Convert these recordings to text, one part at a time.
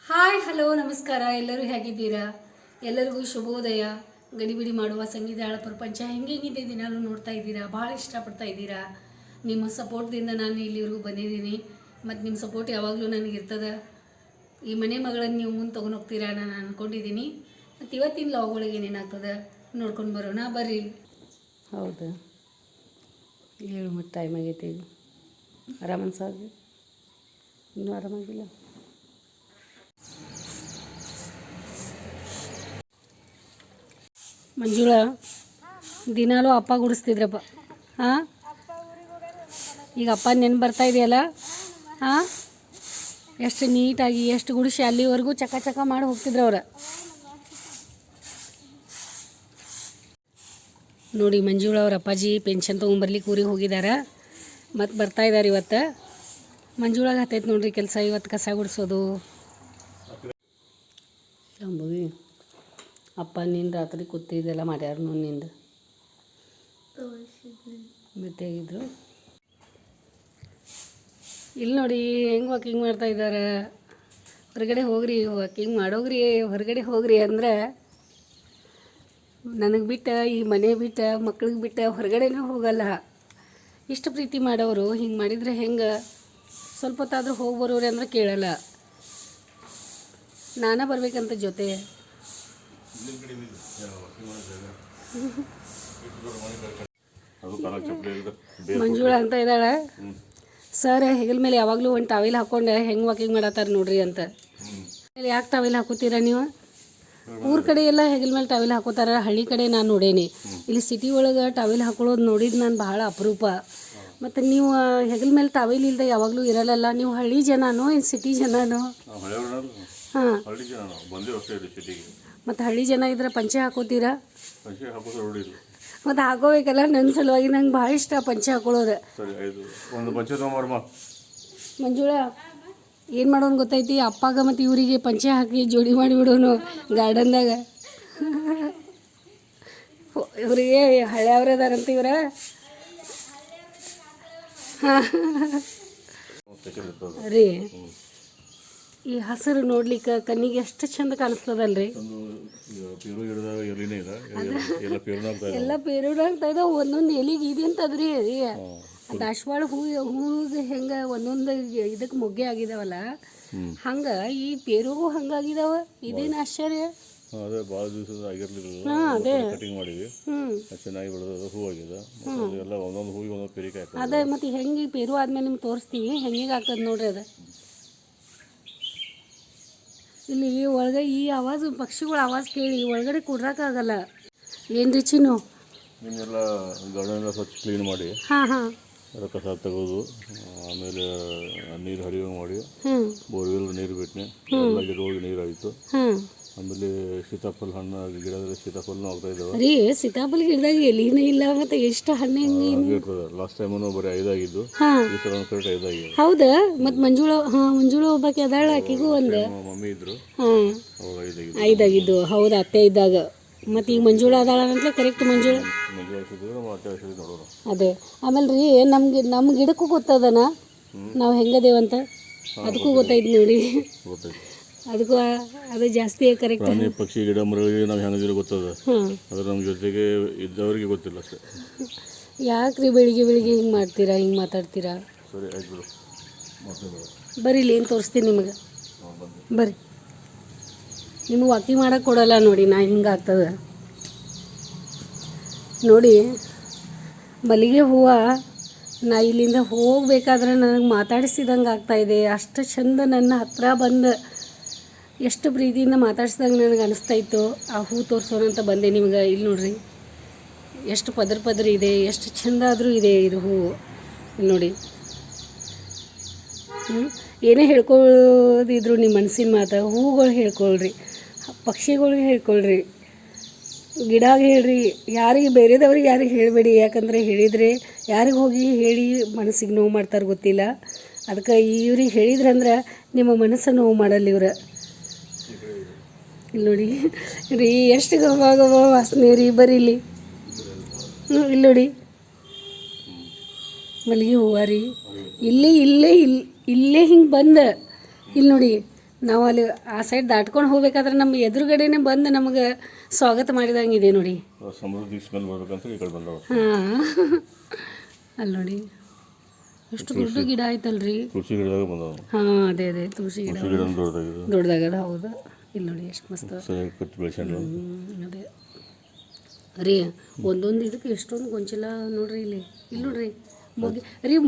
Hi hello ನಮಸ್ಕಾರ. ಎಲ್ಲರೂ ಹೇಗಿದ್ದೀರಾ? ಎಲ್ಲರಿಗೂ ಶುಭೋದಯ. ಗಡಿಬಿಡಿ ಮಾಡುವ ಸಂಗೀತಾಳ ಪ್ರಪಂಚ ಹೆಂಗಿದೆ ದಿನಾಲು ನೋಡ್ತಾ ಇದ್ದೀರಾ, ಭಾಳ ಇಷ್ಟಪಡ್ತಾ ಇದ್ದೀರಾ. ನಿಮ್ಮ ಸಪೋರ್ಟ್ದಿಂದ ನಾನು ಇಲ್ಲಿವರೆಗೂ ಬಂದಿದ್ದೀನಿ ಮತ್ತು ನಿಮ್ಮ ಸಪೋರ್ಟ್ ಯಾವಾಗಲೂ ನನಗಿರ್ತದೆ. ಈ ಮನೆ ಮಗಳನ್ನು ನೀವು ಮುಂದೆ ತೊಗೊಂಡು ಹೋಗ್ತೀರಾ ನಾನು ಅಂದ್ಕೊಂಡಿದ್ದೀನಿ. ಮತ್ತು ಇವತ್ತಿನ ಲಾಗೊಳಗೆ ಏನೇನಾಗ್ತದೆ ನೋಡ್ಕೊಂಡು ಬರೋಣ ಬರ್ರಿ. ಹೌದು, 7 ಮತ್ತು ಟೈಮ್ ಆಗೈತಿ. ಈಗ ಆರಾಮನ್ಸಾಗಿ ಇನ್ನೂ ಆರಾಮಾಗಿಲ್ಲ. ಮಂಜುಳಾ ದಿನಾಲೂ ಅಪ್ಪ ಗುಡಿಸ್ತಿದ್ರಪ್ಪ. ಹಾಂ, ಈಗ ಅಪ್ಪ ನೆನ್ಪು ಬರ್ತಾ ಇದೆಯಲ್ಲ. ಹಾಂ, ಎಷ್ಟು ನೀಟಾಗಿ ಎಷ್ಟು ಗುಡಿಸಿ ಅಲ್ಲಿವರೆಗೂ ಚಕ ಚಕ ಮಾಡಿ ಹೋಗ್ತಿದ್ರು ಅವ್ರು. ನೋಡಿ, ಮಂಜುಳಾ ಅವ್ರ ಅಪ್ಪಾಜಿ ಪೆನ್ಷನ್ ತೊಗೊಂಬರ್ಲಿಕ್ಕೆ ಊರಿಗೆ ಹೋಗಿದ್ದಾರೆ ಮತ್ತು ಬರ್ತಾ ಇದ್ದಾರೆ ಇವತ್ತು. ಮಂಜುಳಾಗ ಹತ್ತೈತೆ ನೋಡ್ರಿ ಕೆಲಸ ಇವತ್ತು, ಕಸ ಗುಡಿಸೋದು. ಅಂಬವಿ ಅಪ್ಪ ನೀನು ರಾತ್ರಿ ಕೂತಿದ್ದೆಲ್ಲ ಮಾಡ್ಯಾರ ನಿಂದು ಮೆತ್ತಾಗಿದ್ರು. ಇಲ್ಲಿ ನೋಡಿ ಹೆಂಗೆ ವಾಕಿಂಗ್ ಮಾಡ್ತಾ ಇದ್ದಾರೆ. ಹೊರಗಡೆ ಹೋಗ್ರಿ, ವಾಕಿಂಗ್ ಮಾಡೋಗ್ರಿ, ಹೊರಗಡೆ ಹೋಗ್ರಿ ಅಂದ್ರೆ ನನಗೆ ಬಿಟ್ಟು, ಈ ಮನೆ ಬಿಟ್ಟು, ಮಕ್ಳಿಗೆ ಬಿಟ್ಟು ಹೊರಗಡೆನೇ ಹೋಗಲ್ಲ. ಇಷ್ಟು ಪ್ರೀತಿ ಮಾಡೋರು ಹಿಂಗೆ ಮಾಡಿದರೆ ಹೆಂಗೆ? ಸ್ವಲ್ಪ ಹೊತ್ತಾದರೂ ಹೋಗಿ ಬರೋರಿ ಅಂದ್ರೆ ಕೇಳಲ್ಲ. ನಾನೇ ಬರ್ಬೇಕಂತ ಜೊತೆ. ಮಂಜುಳಾ ಅಂತ ಇದ್ದಾಳೆ. ಸರ್ ಹೆಗಲ ಮೇಲೆ ಯಾವಾಗಲೂ ಒಂದು ಟಾವೆಲ್ ಹಾಕ್ಕೊಂಡು ಹೆಂಗೆ ವಾಕಿಂಗ್ ಮಾಡತ್ತಾರೆ ನೋಡ್ರಿ ಅಂತ. ಯಾಕೆ ಟಾವೆಲ್ ಹಾಕೋತೀರಾ ನೀವು? ಊರ ಕಡೆ ಎಲ್ಲ ಹೆಗಲ ಮೇಲೆ ಟಾವೆಲ್ ಹಾಕೋತಾರ, ಹಳ್ಳಿ ಕಡೆ ನಾನು ನೋಡೇನಿ. ಇಲ್ಲಿ ಸಿಟಿ ಒಳಗೆ ಟಾವೆಲ್ ಹಾಕೊಳ್ಳೋದು ನೋಡಿದ್ದು ನಾನು ಭಾಳ ಅಪರೂಪ. ಮತ್ತು ನೀವು ಹೆಗಲ ಮೇಲೆ ಟಾವೆಲ್ ಇಲ್ಲದೆ ಯಾವಾಗಲೂ ಇರಲ್ಲ. ನೀವು ಹಳ್ಳಿ ಜನನೋ ಏನು ಸಿಟಿ ಜನನೋ? ಹಾಂ, ಮತ್ತು ಹಳ್ಳಿ ಜನ ಇದ್ರೆ ಪಂಚೆ ಹಾಕೋತೀರಾ? ಮತ್ತು ಹಾಕೋಬೇಕಲ್ಲ. ನನ್ನ ಸಲುವಾಗಿ ನಂಗೆ ಭಾಳ ಇಷ್ಟ ಪಂಚೆ ಹಾಕೊಳ್ಳೋದು. ಮಂಜುಳಾ ಏನು ಮಾಡೋನು ಗೊತ್ತೈತಿ? ಅಪ್ಪಾಗ ಮತ್ತು ಇವರಿಗೆ ಪಂಚೆ ಹಾಕಿ ಜೋಡಿ ಮಾಡಿಬಿಡೋನು ಗಾರ್ಡನ್ದಾಗ. ಇವರಿಗೆ ಹಳೆಯವ್ರು ಅದಾರಂತ ಇವ್ರ. ರೀ, ಈ ಹಸಿರು ನೋಡ್ಲಿಕ್ಕೆ ಕಣ್ಣಿಗೆ ಎಷ್ಟು ಚಂದ ಕಾಣಿಸ್ತದಲ್ರಿ. ಎಲ್ಲ ಪೇರುಡಾಗ್ತಾ ಇದಾವೆ. ಒಂದೊಂದು ಎಲಿಗೆ ಇದೆ ಅಂತದ್ರಿ. ದಾಸವಾಳ ಹೂವಿಗೆ ಹೆಂಗೆ ಒಂದೊಂದು ಇದಕ್ಕೆ ಮೊಗ್ಗೆ ಆಗಿದಾವಲ್ಲ, ಹಂಗೆ ಈ ಪೇರುಗೂ ಹಂಗಾಗಿದಾವ. ಇದೇನು ಆಶ್ಚರ್ಯ. ಅದೇ ಭಾಳ ದಿವಸ ಆಗಿರಲಿಲ್ಲ. ಅದೇ ಕಟಿಂಗ್ ಮಾಡಿವಿ, ಚೆನ್ನಾಗಿ ಬೆಳೆದ ಹೂ ಆಗಿದೆ. ಎಲ್ಲ ಒಂದೊಂದು ಹೂವಿಗೆ ಒಂದೊಂದು ಪೇರಿಕಾಯಿ ಆಗ್ತದೆ. ಅದೇ ಮತ್ತು ಹೆಂಗೆ ಪೇರು ಆದ್ಮೇಲೆ ನಿಮ್ಗೆ ತೋರಿಸ್ತೀವಿ ಹೆಂಗೆ ಆಗ್ತದೆ ನೋಡ್ರಿ. ಅದು ಇಲ್ಲಿ ಒಳಗೆ ಈ ಆವಾಜು, ಪಕ್ಷಿಗಳ ಆವಾಜ್ ಕೇಳಿ ಒಳಗಡೆ ಕೂಡ್ರಾಕಾಗಲ್ಲ. ಏನು ರೀ ಚಿನ್ನು? ನಿಮ್ಮೆಲ್ಲ ಗಾರ್ಡನ್ ಎಲ್ಲ ಸ್ವಚ್ಛ ಕ್ಲೀನ್ ಮಾಡಿ, ಹಾಂ ಹಾಂ, ಎಲ್ಲ ಕಸ ತೆಗೆದು, ಆಮೇಲೆ ನೀರು ಹರಿಯುವ ಮಾಡಿ, ಬೋರ್ವೆಲ್ ನೀರು ಬಿಟ್ಟನೆ, ಎಲ್ಲ ಗಿಡಗಳಿಗೆ ನೀರಾಯಿತು. ಆಮೇಲೆ ಸೀತಾಫಲ ಹಣ್ಣು ಗಿಡದಲ್ಲಿ ಸೀತಾಫಲನೂ ಆಗ್ತಾ ಇದ್ದಾವೆ ರೀ. ಸೀತಾಫಲ ಗಿಡದಾಗ ಎಲಿನೇ ಇಲ್ಲ, ಮತ್ತು ಎಷ್ಟು ಹಣ್ಣು ಹೆಂಗೆ ಇರ್ತದೆ. ಲಾಸ್ಟ್ ಟೈಮೂ ಬರೀ 5 ಆಗಿದ್ದು, ಈ ಸಲ ಒಂದು ಕರೆಕ್ಟ್ 5 ಆಗಿದೆ. ಹೌದಾ? ಮತ್ತು ಮಂಜುಳಾ, ಹಾಂ, ಮಂಜುಳಾ ಒಬ್ಬಾಕಿ ಅದಾಳ, ಆಕಿಗೂ ಒಂದು ಮಮ್ಮಿ ಇದ್ರು, ಹಾಂ 5 ಆಗಿದ್ದು. ಹೌದು, ಅತ್ತೆ ಇದ್ದಾಗ. ಮತ್ತು ಈಗ ಮಂಜುಳಾ ಅದಾಳ ಅಂತಲೇ ಕರೆಕ್ಟ್. ಮಂಜುಳಾ ನೋಡೋಣ. ಅದೇ. ಆಮೇಲೆ ರೀ, ನಮ್ಮ ಗಿಡಕ್ಕೂ ಗೊತ್ತದನ ನಾವು ಹೆಂಗದೇವಂತ. ಅದಕ್ಕೂ ಗೊತ್ತೈತೆ ನೋಡಿ. ಅದಕ್ಕೂ ಅದು ಜಾಸ್ತಿ ಕರೆಕ್ಟ್. ಪ್ರಾಣಿ ಪಕ್ಷಿ ಗಿಡ ಮರಗಳಿಗೆ ನಾವು ಹೆಂಗದಿರೋ ಗೊತ್ತದ, ಆದರೆ ನಮ್ಮ ಜೊತೆಗೆ ಇದ್ದವರಿಗೆ ಗೊತ್ತಿಲ್ಲ ಅಷ್ಟೇ. ಯಾಕ್ರಿ ಬೆಳಿಗ್ಗೆ ಬೆಳಿಗ್ಗೆ ಹಿಂಗೆ ಮಾಡ್ತೀರಾ, ಹಿಂಗೆ ಮಾತಾಡ್ತೀರಾ? ಸರಿ ಆಯ್ತು ಬಿಡು, ಬರ್ರಿ, ಇಲ್ಲಿ ಏನು ತೋರಿಸ್ತೀನಿ ನಿಮಗೆ. ಬರ್ರಿ, ನಿಮಗೆ ವಾಕಿಂಗ್ ಮಾಡೋಕೆ ಕೊಡಲ್ಲ ನೋಡಿ. ನಾ ಹಿಂಗೆ ಆಗ್ತದೆ ನೋಡಿ. ಮಲ್ಲಿಗೆ ಹೂವು ನಾ ಇಲ್ಲಿಂದ ಹೋಗಬೇಕಾದ್ರೆ ನನಗೆ ಮಾತಾಡಿಸಿದಂಗೆ ಆಗ್ತಾಯಿದೆ. ಅಷ್ಟು ಚಂದ ನನ್ನ ಹತ್ರ ಬಂದು ಎಷ್ಟು ಪ್ರೀತಿಯಿಂದ ಮಾತಾಡ್ಸ್ದಂಗೆ ನನಗೆ ಅನಿಸ್ತಾಯಿತ್ತು. ಆ ಹೂ ತೋರಿಸೋಣ ಅಂತ ಬಂದೆ ನಿಮ್ಗೆ. ಇಲ್ಲಿ ನೋಡ್ರಿ ಎಷ್ಟು ಪದ್ರ ಇದೆ, ಎಷ್ಟು ಚಂದ ಆದರೂ ಇದೆ ಇದು ಹೂವು. ಇಲ್ಲಿ ನೋಡಿ, ಏನೇ ಹೇಳ್ಕೊಳ್ಳೋದಿದ್ರು ನಿಮ್ಮ ಮನಸ್ಸಿನ ಮಾತು, ಹೂಗಳು ಹೇಳ್ಕೊಳ್ರಿ, ಪಕ್ಷಿಗಳಿಗೆ ಹೇಳ್ಕೊಳ್ರಿ, ಗಿಡಾಗ ಹೇಳ್ರಿ. ಯಾರಿಗೆ ಬೇರೆದವ್ರಿಗೆ ಯಾರಿಗೆ ಹೇಳಬೇಡಿ. ಯಾಕಂದರೆ ಹೇಳಿದರೆ ಯಾರಿಗೆ ಹೋಗಿ ಹೇಳಿ ಮನಸ್ಸಿಗೆ ನೋವು ಮಾಡ್ತಾರೆ ಗೊತ್ತಿಲ್ಲ. ಅದಕ್ಕೆ ಇವ್ರಿಗೆ ಹೇಳಿದ್ರಂದ್ರೆ ನಿಮ್ಮ ಮನಸ್ಸನ್ನು ನೋವು ಮಾಡಲ್ಲ ಇವ್ರು. ಇಲ್ಲಿ ನೋಡಿ ರೀ, ಎಷ್ಟು ಗವ ವಾಸನೆ ರೀ. ಬರೀ ಇಲ್ಲಿ, ಇಲ್ಲಿ ನೋಡಿ ಮಲ್ಲಿಗೆ ಹೂವು ರೀ. ಇಲ್ಲೇ ಹಿಂಗೆ ಬಂದ ಇಲ್ಲಿ ನೋಡಿ ನಾವು ಅಲ್ಲಿ ಆ ಸೈಡ್ ದಾಟ್ಕೊಂಡು ಹೋಗ್ಬೇಕಾದ್ರೆ ನಮ್ಮ ಎದುರುಗಡೆನೆ ಬಂದು ನಮಗೆ ಸ್ವಾಗತ ಮಾಡಿದಂಗೆ ಇದೆ ನೋಡಿ. ಸಮೃದ್ಧಿ ಸ್ಮೆಲ್ ಬರ್ಬೇಕಂತ ಈ ಕಡೆ ಬಂದವ. ಹಾಂ ಅಲ್ಲಿ ನೋಡಿ ಎಷ್ಟು ದೊಡ್ಡ ಗಿಡ ಆಯ್ತಲ್ರಿ. ತುಳಸಿ ಗಿಡದಾಗ ಬಂದವ. ಹಾಂ ಅದೇ ತುಳಸಿ ಗಿಡ ದೊಡ್ಡದಾಗದ. ಹೌದು ಇಲ್ಲಿ ನೋಡಿ ಎಷ್ಟು ಮಸ್ತ್ ಕಟ್ಟಿ ಬೆಳೆಸ್ಕೊಂಡು. ಅದೇ ರೀ ಒಂದೊಂದು ಇದಕ್ಕೆ ಎಷ್ಟೊಂದು ಗೊಂಚಲ ನೋಡ್ರಿ ಇಲ್ಲಿ ನೋಡ್ರಿ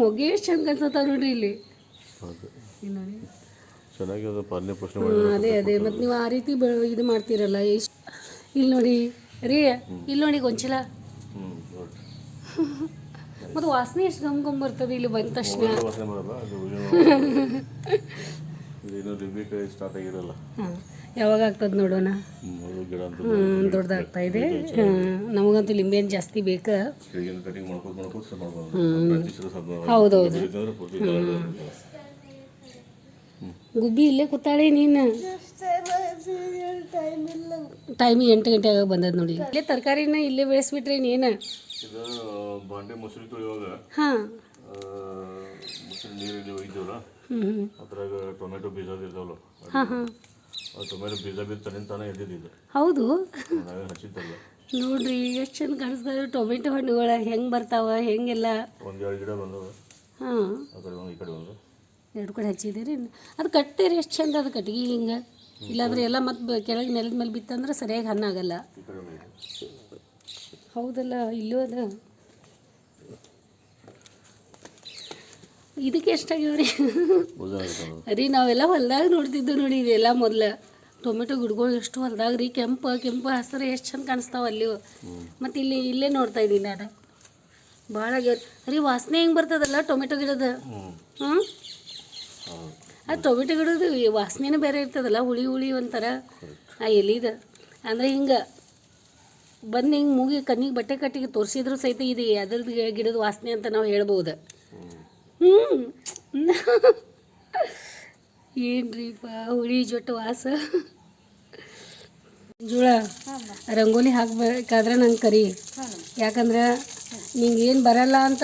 ಮೊಗ್ಗೆ ಎಷ್ಟು ಚಂದ ಅನ್ಸತ್ತಾವ ನೋಡ್ರಿ ಇಲ್ಲಿ ನೋಡಿ ಚೆನ್ನಾಗಿ ಅದು ಪಾಲನೆ ಪೋಷಣೆ ಅದೇ ಮತ್ತು ನೀವು ಆ ರೀತಿ ಇದು ಮಾಡ್ತೀರಲ್ಲ ಎಷ್ಟು ಇಲ್ಲಿ ನೋಡಿ ರೀ ಇಲ್ಲಿ ನೋಡಿ ಗೊಂಚಲ ಮತ್ತು ವಾಸನೆ ಎಷ್ಟು ಗಮ್ ಬರ್ತದೆ ಇಲ್ಲಿ ಬಂದ ತಕ್ಷಣ. ಸ್ಟಾರ್ಟ್ ಆಗಿರಲ್ಲ. ಹಾಂ ಯಾವಾಗ ಆಗ್ತದೆ ನೋಡೋಣ. ದೊಡ್ಡದಾಗ್ತಾ ಇದೆ. ನಮಗಂತೂ ಲಿಂಬೆಹಣ್ಣು ಜಾಸ್ತಿ ಬೇಕಾ. ಹೌದೌದು ಗುಬ್ಬಿ ಇಲ್ಲೇ ಕೂತಾಳೆ ನೀನು. ಟೈಮ್ 8 ಗಂಟೆ ಆಗ ಬಂದದ್ದು ನೋಡಿ. ಇಲ್ಲೇ ತರಕಾರಿನ ಇಲ್ಲೇ ಬೆಳೆಸ್ಬಿಟ್ರೆ ನೀನು. ಬಾಂಡೆ ಮೊಸರು ತೊಳೆಯುವಾಗ ಹಾಂ ಮೊಸರು ನೀರಲ್ಲಿ ಒಯ್ದವಲ್ಲ ಅದ್ರಾಗ ಟೊಮೆಟೊ ಬೀಜ ಇರ್ತಾವಲ್ಲ. ಹಾಂ ಹಾಂ ಟೊಮೆಟೊ ಬೀಜ ತಾನೇ ಎದ್ದಿದ್ದು. ಹೌದು ಹಚ್ಚಿದ್ದಲ್ಲ ನೋಡ್ರಿ ಎಷ್ಟು ಚಂದ ಕಾಣಿಸ್ತಾವೆ ಟೊಮೆಟೊ ಹಣ್ಣುಗಳು ಹೆಂಗೆ ಬರ್ತಾವ ಹೆಂಗೆಲ್ಲ. ಒಂದೆರಡು ಗಿಡ ಬಂದವ. ಹಾಂ ಆ ಕಡೆ ಒಂದು ಈ ಕಡೆ ಒಂದು 2 ಕಡೆ ಹಚ್ಚಿದ್ದೀರಿ. ಅದು ಕಟ್ತೀರಿ ಎಷ್ಟು ಚಂದ ಅದು ಕಟ್ಗೆ ಹಿಂಗೆ. ಇಲ್ಲಾಂದ್ರೆ ಎಲ್ಲ ಮತ್ತೆ ಕೆಳಗೆ ನೆಲದ ಮೇಲೆ ಬಿತ್ತಂದ್ರೆ ಸರಿಯಾಗಿ ಹಣ್ಣಾಗಲ್ಲ. ಹೌದಲ್ಲ ಇಲ್ಲೂ ಅದ. ಇದಕ್ಕೆ ಎಷ್ಟಾಗ್ಯಾವ್ರಿ ರೀ. ನಾವೆಲ್ಲ ಹೊಲ್ದಾಗ ನೋಡ್ತಿದ್ದು ನೋಡಿ ಇದೆಲ್ಲ ಮೊದಲು ಟೊಮೆಟೊ ಗಿಡಗಳು ಎಷ್ಟು ಹೊಲ್ದಾಗ ರೀ ಕೆಂಪು ಹಸಿರು ಎಷ್ಟು ಚಂದ ಕಾಣಿಸ್ತಾವ ಅಲ್ಲಿ. ಮತ್ತು ಇಲ್ಲೇ ನೋಡ್ತಾ ಇದ್ದೀನಿ ನಾನು ಭಾಳ ಆಗ್ಯಾವ ರೀ. ವಾಸನೆ ಹೆಂಗೆ ಬರ್ತದಲ್ಲ ಟೊಮೆಟೊ ಗಿಡದ. ಹಾಂ ಅದು ಟೊಮೆಟೊ ಗಿಡದ ವಾಸನೆನೇ ಬೇರೆ ಇರ್ತದಲ್ಲ, ಹುಳಿ ಒಂಥರ ಆ ಎಲಿದ. ಅಂದರೆ ಹಿಂಗೆ ಬಂದು ಹಿಂಗೆ ಮೂಗಿ ಕಣ್ಣಿಗೆ ಬಟ್ಟೆ ಕಟ್ಟಿಗೆ ತೋರಿಸಿದ್ರು ಸಹಿತ ಇದು ಅದ್ರದ್ದು ಗಿಡದ ವಾಸನೆ ಅಂತ ನಾವು ಹೇಳ್ಬೋದು. ಏನ್ರಿಪ್ಪ ಹುಳಿ ಜೊಟ್ಟು ವಾಸ. ಜೋಳ ರಂಗೋಲಿ ಹಾಕ್ಬೇಕಾದ್ರೆ ನಂಗೆ ಕರಿ, ಯಾಕಂದ್ರೆ ನಿಂಗೆ ಏನು ಬರಲ್ಲ ಅಂತ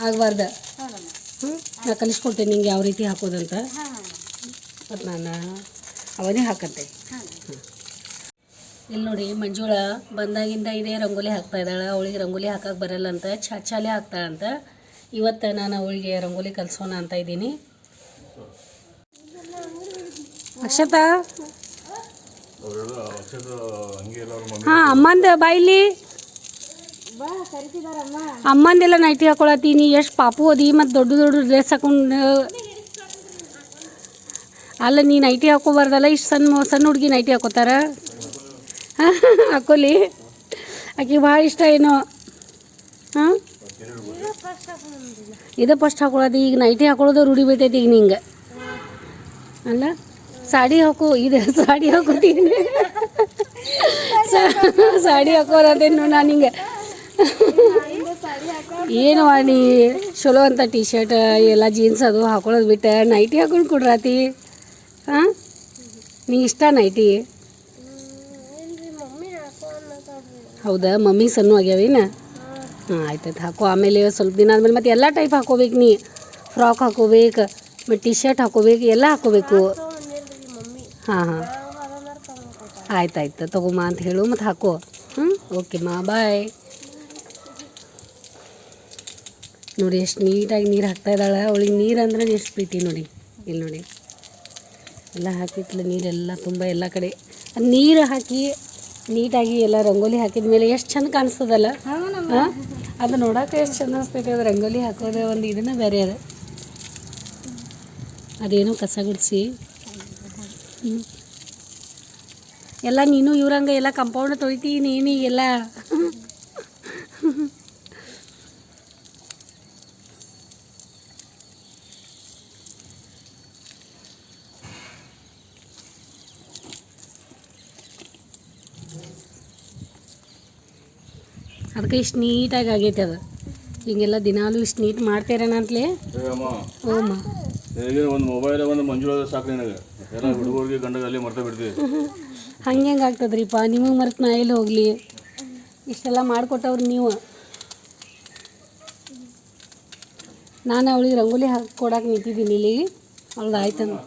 ಆಗಬಾರ್ದು. ನಾ ಕಲಿಸ್ಕೊಡ್ತೇನೆ ನಿಂಗೆ ಯಾವ ರೀತಿ ಹಾಕೋದಂತ. ಮತ್ತು ನಾನು ಅವನೇ ಹಾಕಂತೆ. ಇಲ್ಲಿ ನೋಡಿ ಮಂಜುಳ ಬಂದಾಗಿಂದ ಇದೇ ರಂಗೋಲಿ ಹಾಕ್ತಾ ಇದ್ದಾಳೆ. ಅವಳಿಗೆ ರಂಗೋಲಿ ಹಾಕಕ್ಕೆ ಬರಲ್ಲ ಅಂತ ಚಾಲೆ ಹಾಕ್ತಾಳಂತ. ಇವತ್ತು ನಾನು ಅವಳಿಗೆ ರಂಗೋಲಿ ಕಲಿಸೋಣ ಅಂತ ಇದ್ದೀನಿ. ಅಕ್ಷತಾ ಹಾಂ ಅಮ್ಮಂದು ಬಾಯಿಲಿ ಅಮ್ಮಂದೆಲ್ಲ ನೈಟಿ ಹಾಕೊಳತ್ತೀನಿ. ಎಷ್ಟು ಪಾಪು ಅದಿ ಮತ್ತು ದೊಡ್ಡ ಡ್ರೆಸ್ ಹಾಕೊಂಡು. ಅಲ್ಲ ನೀ ನೈಟಿ ಹಾಕೋಬಾರ್ದಲ್ಲ. ಇಷ್ಟು ಸಣ್ಣ ಹುಡುಗಿ ನೈಟಿ ಹಾಕೋತಾರ. ಹಾಕೋಲಿ ಆಕೆ ಭಾಳ ಇಷ್ಟ ಏನೋ. ಹಾಂ ಇದು ಫಸ್ಟ್ ಹಾಕೊಳ್ಳೋದು. ಈಗ ನೈಟಿ ಹಾಕೊಳ್ಳೋದು ರೂಢಿ ಬೀಳ್ತೈತಿ ಈಗ ನಿಂಗೆ. ಅಲ್ಲ ಸಾಡಿ ಹಾಕೋ. ಇದು ಸಾಡಿ ಹಾಕೋತೀನಿ. ಸಾಡಿ ಹಾಕೋರದೇನು ನಾನು ಹಿಂಗೆ ಏನು ನೀ ಚಲೋ ಅಂತ ಟಿ ಶರ್ಟ್ ಎಲ್ಲ ಜೀನ್ಸ್ ಅದು ಹಾಕೊಳ್ಳೋದು ಬಿಟ್ಟು ನೈಟಿ ಹಾಕೊಂಡು ಕೊಡ್ರಾತಿ. ಹಾಂ ನಿಂಗೆ ಇಷ್ಟ ನೈಟಿ? ಹೌದಾ ಮಮ್ಮಿ ಸಣ್ಣ ಆಗ್ಯಾವೇನ? ಹಾಂ ಆಯ್ತಾಯ್ತು ಹಾಕೋ. ಆಮೇಲೆ ಸ್ವಲ್ಪ ದಿನ ಆದಮೇಲೆ ಮತ್ತೆ ಎಲ್ಲ ಟೈಪ್ ಹಾಕೋಬೇಕು. ನೀ ಫ್ರಾಕ್ ಹಾಕೋಬೇಕು, ಮತ್ತು ಟಿ ಶರ್ಟ್ ಹಾಕೋಬೇಕು, ಎಲ್ಲ ಹಾಕೋಬೇಕು. ಹಾಂ ಆಯ್ತಾಯ್ತು ತಗೊಮ್ಮ ಅಂತ ಹೇಳು ಮತ್ತು ಹಾಕೋ. Okay bye. ನೋಡಿ ಎಷ್ಟು ನೀಟಾಗಿ ನೀರು ಹಾಕ್ತಾ ಇದ್ದಾಳೆ. ಅವಳಿಗೆ ನೀರು ಅಂದ್ರೆ ಎಷ್ಟು ಪ್ರೀತಿ ನೋಡಿ. ಇಲ್ಲಿ ನೋಡಿ ಎಲ್ಲ ಹಾಕಿಟ್ಲು ನೀರೆಲ್ಲ ತುಂಬ ಎಲ್ಲ ಕಡೆ. ನೀರು ಹಾಕಿ ನೀಟಾಗಿ ಎಲ್ಲ ರಂಗೋಲಿ ಹಾಕಿದ ಮೇಲೆ ಎಷ್ಟು ಚಂದ ಕಾಣಿಸ್ತದಲ್ಲ. ಹಾಂ ಅದು ನೋಡೋಕೆ ಎಷ್ಟು ಚಂದ ಅನಿಸ್ತೈತೆ. ಅದು ರಂಗೋಲಿ ಹಾಕೋದು ಒಂದು ಇದನ್ನು ಬೇರೆ ಅದು. ಅದೇನೋ ಕಸ ಗುಡಿಸಿ ಎಲ್ಲ ನೀನು ಇವ್ರಂಗೆ ಎಲ್ಲ ಕಂಪೌಂಡ್ ತೊಳಿತಿ ನೀನೀಗೆಲ್ಲ. ಅದಕ್ಕೆ ಇಷ್ಟು ನೀಟಾಗಿ ಆಗೈತೆ ಅದು. ಹಿಂಗೆಲ್ಲ ದಿನಾಲೂ ಇಷ್ಟು ನೀಟ್ ಮಾಡ್ತೀರೇನ ಅಂತಲೇ. ಓಮ್ಮ ಒಂದು ಮೊಬೈಲ್ ಒಂದು ಮಂಜುಳ ಸಾಕು ನಿನಗೆ. ಎಲ್ಲ ಹುಡುಗರಿಗೆ ಗಂಡಗೆ ಅಲ್ಲಿ ಮರ್ತಾ ಬಿಡ್ತೀವಿ. ಹಂಗೆ ಹೆಂಗೆ ಆಗ್ತದ್ರಿಪ್ಪ ನಿಮಗೆ ಮರೆತು ನಾ ಎಲ್ಲಿ ಹೋಗಲಿ. ಇಷ್ಟೆಲ್ಲ ಮಾಡಿಕೊಟ್ಟವ್ರು ನೀವು. ನಾನು ಅವಳಿಗೆ ರಂಗೋಲಿ ಹಾಕಿ ಕೊಡಕ್ಕೆ ನಿಂತಿದ್ದೀನಿ ಇಲ್ಲಿ. ಅವ್ಳದ್ದು ಆಯ್ತಂದು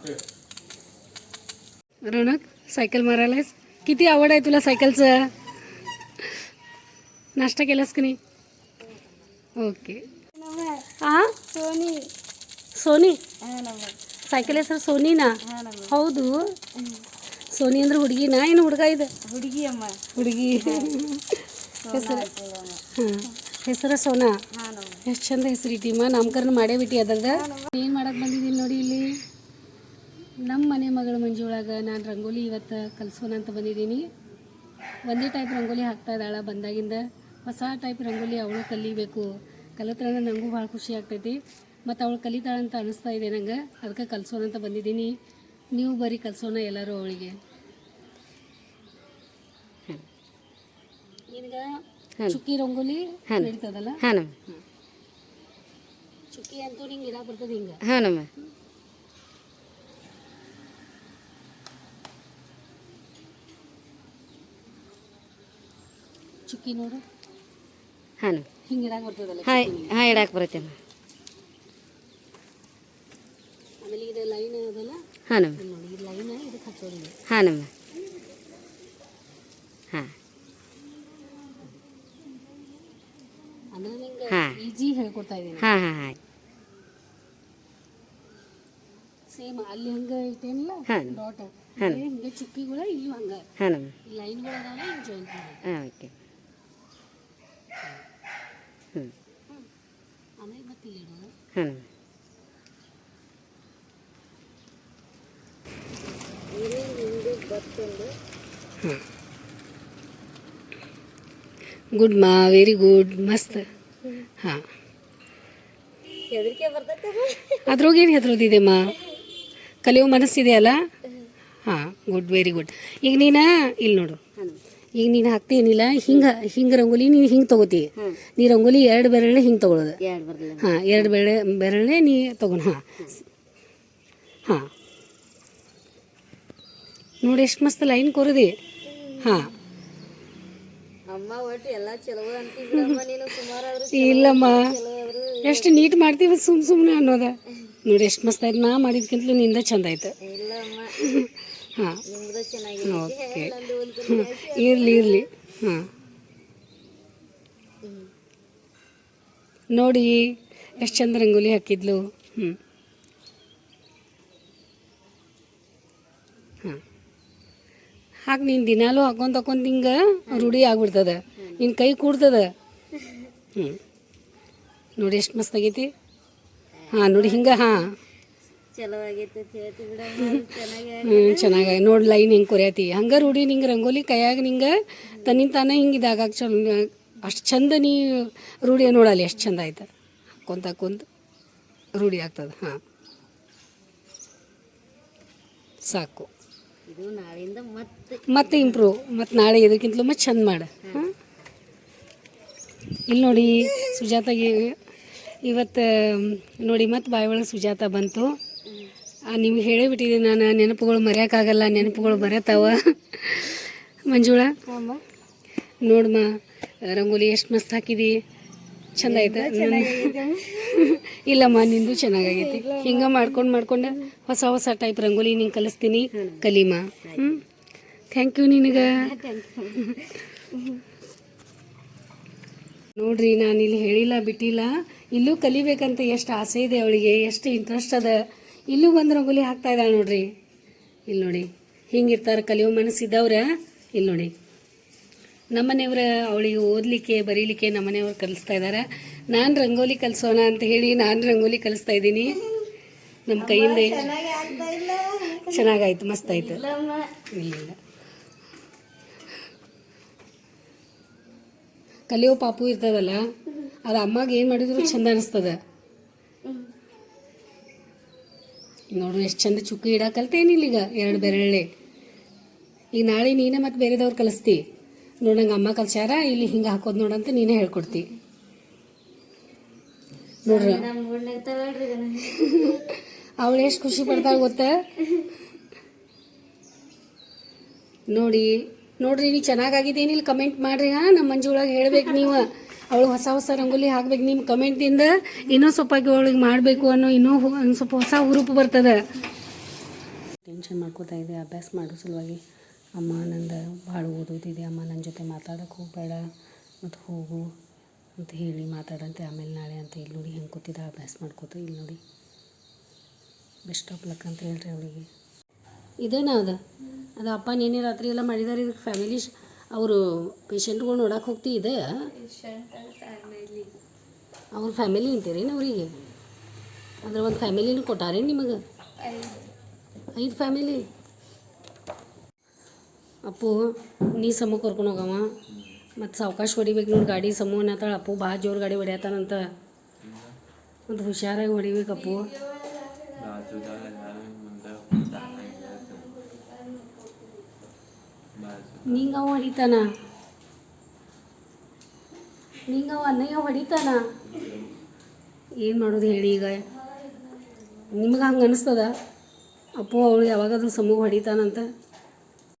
रोनक सायकल मारायलास किती आवड आहे तुला सायकलचं नाश्ता केलास की नाही ओके हां ಸೋನಿ ಸೈಕಲ್ ಹೆಸರು ಸೋನಿನಾ ಹೌದು ಸೋನಿ ಅಂದ್ರೆ ಹುಡುಗಿನಾ ಏನು ಹುಡುಗ ಇದು ಹುಡುಗಿ ಅಮ್ಮ ಹುಡುಗಿ ಹೆಸರು ಹಾಂ ಹೆಸರು ಸೋನಾ ಎಷ್ಟು ಚಂದ ಹೆಸರು ಇಟ್ಟಿಮ್ಮ ನಾಮಕರಣ ಮಾಡೇ ಬಿಟ್ಟು ಅದ್ರದ ಏನು ಮಾಡಕ್ಕೆ ಬಂದಿದ್ದೀನಿ ನೋಡಿ ಇಲ್ಲಿ ನಮ್ಮ ಮನೆ ಮಗಳ ಮಂಜು ಒಳಗೆ ನಾನು ರಂಗೋಲಿ ಇವತ್ತು ಕಲಿಸೋಣ ಅಂತ ಬಂದಿದ್ದೀನಿ ಒಂದೇ ಟೈಪ್ ರಂಗೋಲಿ ಹಾಕ್ತಾ ಇದ್ದಾಳೆ ಬಂದಾಗಿಂದ ಹೊಸ ಟೈಪ್ ರಂಗೋಲಿ ಅವಳು ಕಲಿಬೇಕು ಕಲಿತ್ರ ನನಗೂ ಭಾಳ ಖುಷಿ ಆಗ್ತೈತಿ ಮತ್ತು ಅವಳು ಕಲಿತಾಳಂತ ಅನಿಸ್ತಾ ಇದೆ ನಂಗೆ ಅದಕ್ಕೆ ಕಲಿಸೋಣ ಅಂತ ಬಂದಿದ್ದೀನಿ ನೀವು ಬರೀ ಕಲಿಸೋಣ ಎಲ್ಲರೂ ಅವಳಿಗೆ ನಿನಗೆ ಚುಕ್ಕಿ ರಂಗೋಲಿ ನಡೀತದಲ್ಲ ಚುಕ್ಕಿ ಅಂತೂ ನಿಂಗೆ ಇಡಕ್ಕೆ ಬರ್ತದೆ ಹಿಂಗೆ ಚುಕ್ಕಿ ನೋಡು ಹಿಂಗೆ ಇಡಕ್ಕೆ ಬರ್ತದಲ್ಲ ಇಡಕ್ಕೆ ಬರುತ್ತೆ ಆಮೇಲೆ ಇದು ಲೈನ್ ಅದಲ್ಲ ನೋಡಿ ಇದು ಲೈನ್ ಇದಕ್ಕೆ ಹಚ್ಚೋದು ಅಂದ್ರೆ ನಿಂಗೆ ಈಜಿ ಹೇಳ್ಕೊಡ್ತಾ ಇದ್ದೀನಿ ಸೇಮ್ ಅಲ್ಲಿ ಹಂಗೆ ಇಟ್ಟೇನಿಲ್ಲ ಡಾಟ್ ಹಿಂಗೆ ಚುಕ್ಕಿಗಳು ಇಲ್ಲೂ ಹಂಗೆ ಲೈನ್ಗಳು ಅದಾವಲ್ಲ ಹಿಂಗೆ ಜಾಯಿಂಟ್ ಮಾಡಿ ಆಮೇಲೆ ಮತ್ತೆ ಇಲ್ಲಿ ಇಡೋದು ಗುಡ್ ಮಾ ವೆರಿ ಗುಡ್ ಮಸ್ತ್ ಹಾಂ ಅದ್ರೊಳಗೇನು ಹೆದರೋದಿದೆ ಮಾ ಕಲಿಯೋ ಮನಸ್ಸಿದೆಯಲ್ಲ ಹಾಂ ಗುಡ್ ವೆರಿ ಗುಡ್ ಈಗ ನೀನು ಇಲ್ಲಿ ನೋಡು ಈಗ ನೀನು ಹಾಕ್ತೀನಿಲ್ಲ ಹಿಂಗೆ ರಂಗೋಲಿ ನೀನು ಹಿಂಗೆ ತೊಗೋತಿ ನೀ ರಂಗೋಲಿ 2 ಬೆರಳೇ ಹಿಂಗೆ ತೊಗೊಳೋದು ಹಾಂ 2 ಬೆರಳೇ ನೀ ತೊಗೊಂಡು ಹಾಂ ನೋಡಿ ಎಷ್ಟು ಮಸ್ತ್ ಲೈನ್ ಕೊರದಿ ಹಾಂ ಇಲ್ಲಮ್ಮ ಎಷ್ಟು ನೀಟ್ ಮಾಡ್ತೀವಿ ಸುಮ್ಮನೆ ಅನ್ನೋದ ನೋಡಿ ಎಷ್ಟು ಮಸ್ತ್ ಆಯ್ತು ನಾ ಮಾಡಿದ್ಕಿಂತಲೂ ನಿಂದ ಚಂದ ಆಯ್ತು ಹಾಂ ಓಕೆ ಇರಲಿ ಹಾಂ ನೋಡಿ ಎಷ್ಟು ಚಂದ ರಂಗೋಲಿ ಹಾಕಿದ್ಲು ಹಾಂ ಹಾಗೆ ನೀನು ದಿನಾಲೂ ಹಾಕೊಂತ ಹಿಂಗೆ ರೂಢಿ ಆಗ್ಬಿಡ್ತದ ನಿನ್ನ ಕೈ ಕೂಡ್ತದ ನೋಡಿ ಎಷ್ಟು ಮಸ್ತ್ ಆಗೈತಿ ಹಾಂ ನೋಡಿ ಹಿಂಗೆ ಹಾಂ ಚೆನ್ನಾಗಿ ನೋಡಿ ಲೈನ್ ಹೆಂಗೆ ಕೊರ್ಯಾತಿ ಹಂಗೆ ರೂಢಿ ನಿಂಗೆ ರಂಗೋಲಿ ಕೈಯಾಗ ನಿಂಗೆ ತನ್ನಿಂದ ತಾನೇ ಹಿಂಗೆ ಇದಾಗಕ್ಕೆ ಚಲೋ ಅಷ್ಟು ಚಂದ ನೀ ರೂಢಿ ನೋಡಲ್ಲಿ ಎಷ್ಟು ಚಂದ ಆಯ್ತು ಹಾಕೊಂತ ರೂಢಿ ಆಗ್ತದೆ ಹಾಂ ಸಾಕು ಇದು ನಾಳೆಯಿಂದ ಮತ್ತೆ ಇಂಪ್ರೂವ್ ಮತ್ತು ನಾಳೆ ಇದಕ್ಕಿಂತಲೂ ಮತ್ತೆ ಚಂದ ಮಾಡು ಹಾಂ ಇಲ್ಲಿ ನೋಡಿ ಸುಜಾತಾಗೆ ಇವತ್ತು ನೋಡಿ ಮತ್ತು ಬಾಯಿ ಒಳಗೆ ಸುಜಾತ ಬಂತು ನಿಮ್ಗೆ ಹೇಳಿಬಿಟ್ಟಿದ್ದೀನಿ ನಾನು ನೆನಪುಗಳು ಮರೆಯೋಕ್ಕಾಗಲ್ಲ ನೆನಪುಗಳು ಬರತ್ತಾವ ಮಂಜುಳ ನೋಡಮ್ಮ ರಂಗೋಲಿ ಎಷ್ಟು ಮಸ್ತ್ ಹಾಕಿದಿ ಚಂದ ಆಯ್ತಾ ಇಲ್ಲಮ್ಮ ನಿಂದು ಚೆನ್ನಾಗೈತಿ ಹಿಂಗೆ ಮಾಡ್ಕೊಂಡು ಹೊಸ ಟೈಪ್ ರಂಗೋಲಿ ನಿಂಗೆ ಕಲಿಸ್ತೀನಿ ಕಲಿಮ ಥ್ಯಾಂಕ್ ಯು ನಿನಗೆ ನೋಡ್ರಿ ನಾನು ಇಲ್ಲಿ ಹೇಳಿಲ್ಲ ಬಿಟ್ಟಿಲ್ಲ ಇಲ್ಲೂ ಕಲಿಬೇಕಂತ ಎಷ್ಟು ಆಸೆ ಇದೆ ಅವಳಿಗೆ ಎಷ್ಟು ಇಂಟ್ರೆಸ್ಟ್ ಅದ ಇಲ್ಲೂ ಬಂದು ರಂಗೋಲಿ ಹಾಕ್ತಾ ಇದ್ದಾಳೆ ನೋಡ್ರಿ ಇಲ್ಲಿ ನೋಡಿ ಹಿಂಗಿರ್ತಾರೆ ಕಲಿಯೋ ಮನಸ್ಸಿದ್ದವ್ರ ಇಲ್ಲಿ ನೋಡಿ ನಮ್ಮನೆಯವ್ರ ಅವಳಿಗೆ ಓದಲಿಕ್ಕೆ ಬರೀಲಿಕ್ಕೆ ನಮ್ಮನೆಯವ್ರು ಕಲಿಸ್ತಾ ಇದ್ದಾರೆ ನಾನು ರಂಗೋಲಿ ಕಲಿಸೋಣ ಅಂತ ಹೇಳಿ ನಾನು ರಂಗೋಲಿ ಕಲಿಸ್ತಾ ಇದ್ದೀನಿ ನಮ್ಮ ಕೈಯಿಂದ ಚೆನ್ನಾಗಾಯ್ತು ಮಸ್ತ್ ಆಯ್ತು ಇಲ್ಲ ಕಲಿಯೋ ಪಾಪು ಇರ್ತದಲ್ಲ ಅದು ಅಮ್ಮಗೆ ಏನು ಮಾಡಿದ್ರು ಚಂದ ಅನಿಸ್ತದ ನೋಡು ಎಷ್ಟು ಚಂದ ಚುಕ್ಕಿ ಇಡಕ್ಕೆ ಕಲ್ತೇನಿಲ್ಲ ಈಗ 2 ಬೆರಳೆ ಈಗ ನಾಳೆ ನೀನೇ ಮತ್ತೆ ಬೇರೆದವ್ರು ಕಲಿಸ್ತಿ ನೋಡಿ ನಂಗೆ ಅಮ್ಮ ಕಲ್ಸ್ಯಾರ ಇಲ್ಲಿ ಹಿಂಗೆ ಹಾಕೋದು ನೋಡಂತ ನೀನೇ ಹೇಳ್ಕೊಡ್ತಿ ನೋಡ್ರಿ ಅವಳು ಎಷ್ಟು ಖುಷಿ ಪಡ್ತಾಳೆ ಗೊತ್ತಾ ನೋಡ್ರಿ ನೀವು ಚೆನ್ನಾಗಾಗಿದ್ದೇನಿಲ್ಲ ಕಮೆಂಟ್ ಮಾಡಿರಿ ಹಾಂ ನಮ್ಮ ಮಂಜು ಒಳಗೆ ಹೇಳ್ಬೇಕು ನೀವು ಅವಳು ಹೊಸ ರಂಗೋಲಿ ಹಾಕ್ಬೇಕು ನಿಮ್ಮ ಕಮೆಂಟಿಂದ ಇನ್ನೂ ಸ್ವಲ್ಪ ಅವಳಿಗೆ ಮಾಡಬೇಕು ಅನ್ನೋ ಇನ್ನೂ ಒಂದು ಸ್ವಲ್ಪ ಹೊಸ ಹುರುಪು ಬರ್ತದೆ ಟೆನ್ಷನ್ ಮಾಡ್ಕೋತಾ ಇದ್ದೆ ಅಭ್ಯಾಸ ಮಾಡೋ ಸಲುವಾಗಿ. ಅಮ್ಮ ನಂದು ಭಾಳ ಓದೋದಿದೆ ಅಮ್ಮ, ನನ್ನ ಜೊತೆ ಮಾತಾಡೋಕೆ ಹೋಗಬೇಡ ಮತ್ತು ಹೋಗು ಅಂತ ಹೇಳಿ ಮಾತಾಡಂತೆ ಆಮೇಲೆ ನಾಳೆ ಅಂತ. ಇಲ್ಲಿ ನೋಡಿ ಹೆಂಗೆ ಕೂತಿದ್ದ ಅಭ್ಯಾಸ ಮಾಡ್ಕೋತ. ಇಲ್ಲಿ ನೋಡಿ ಬೆಸ್ಟ್ ಆಫ್ ಲಕ್ ಅಂತ ಹೇಳ್ರಿ ಅವಳಿಗೆ. ಇದೇನಾ ಅದು ಅಪ್ಪ ನಿನ್ನೆ ರಾತ್ರಿ ಎಲ್ಲ ಮಾಡಿದಾರೆ. ಇದಕ್ಕೆ ಫ್ಯಾಮಿಲಿ ಅವರು ಪೇಷಂಟ್ಗಳು ನೋಡಕ್ಕೆ ಹೋಗ್ತಿ ಇದೆ ಅವ್ರ ಫ್ಯಾಮಿಲಿ ಅಂತೀರೇನು ಅವರಿಗೆ? ಅಂದ್ರೆ ಒಂದು ಫ್ಯಾಮಿಲಿನೂ ಕೊಟ್ಟಾರೇನು ನಿಮಗೆ? 5 ಫ್ಯಾಮಿಲಿ. ಅಪ್ಪು ನೀ ಸಮೂಹ ಕರ್ಕೊಂಡು ಹೋಗವ ಮತ್ತು ಸಾವಕಾಶ ಹೊಡಿಬೇಕು ನೋಡಿ ಗಾಡಿ. ಸಮೂಹ ಅನ್ನತ್ತಾಳ ಅಪ್ಪು ಭಾಳ ಜೋರು ಗಾಡಿ ಹೊಡ್ಯಾತಾನಂತ. ಮತ್ತು ಹುಷಾರಾಗಿ ಹೊಡಿಬೇಕು ಅಪ್ಪು. ನಿಂಗವ ಹೊಡಿತಾನ, ನಿಂಗವ ಅನ್ನಯ್ಯ ಹೊಡಿತಾನ. ಏನು ಮಾಡೋದು ಹೇಳಿ ಈಗ? ನಿಮ್ಗೆ ಹಂಗೆ ಅನಿಸ್ತದ ಅಪ್ಪು ಅವಳು ಯಾವಾಗಾದ್ರೂ ಸಮೂಹ ಹೊಡಿತಾನಂತ?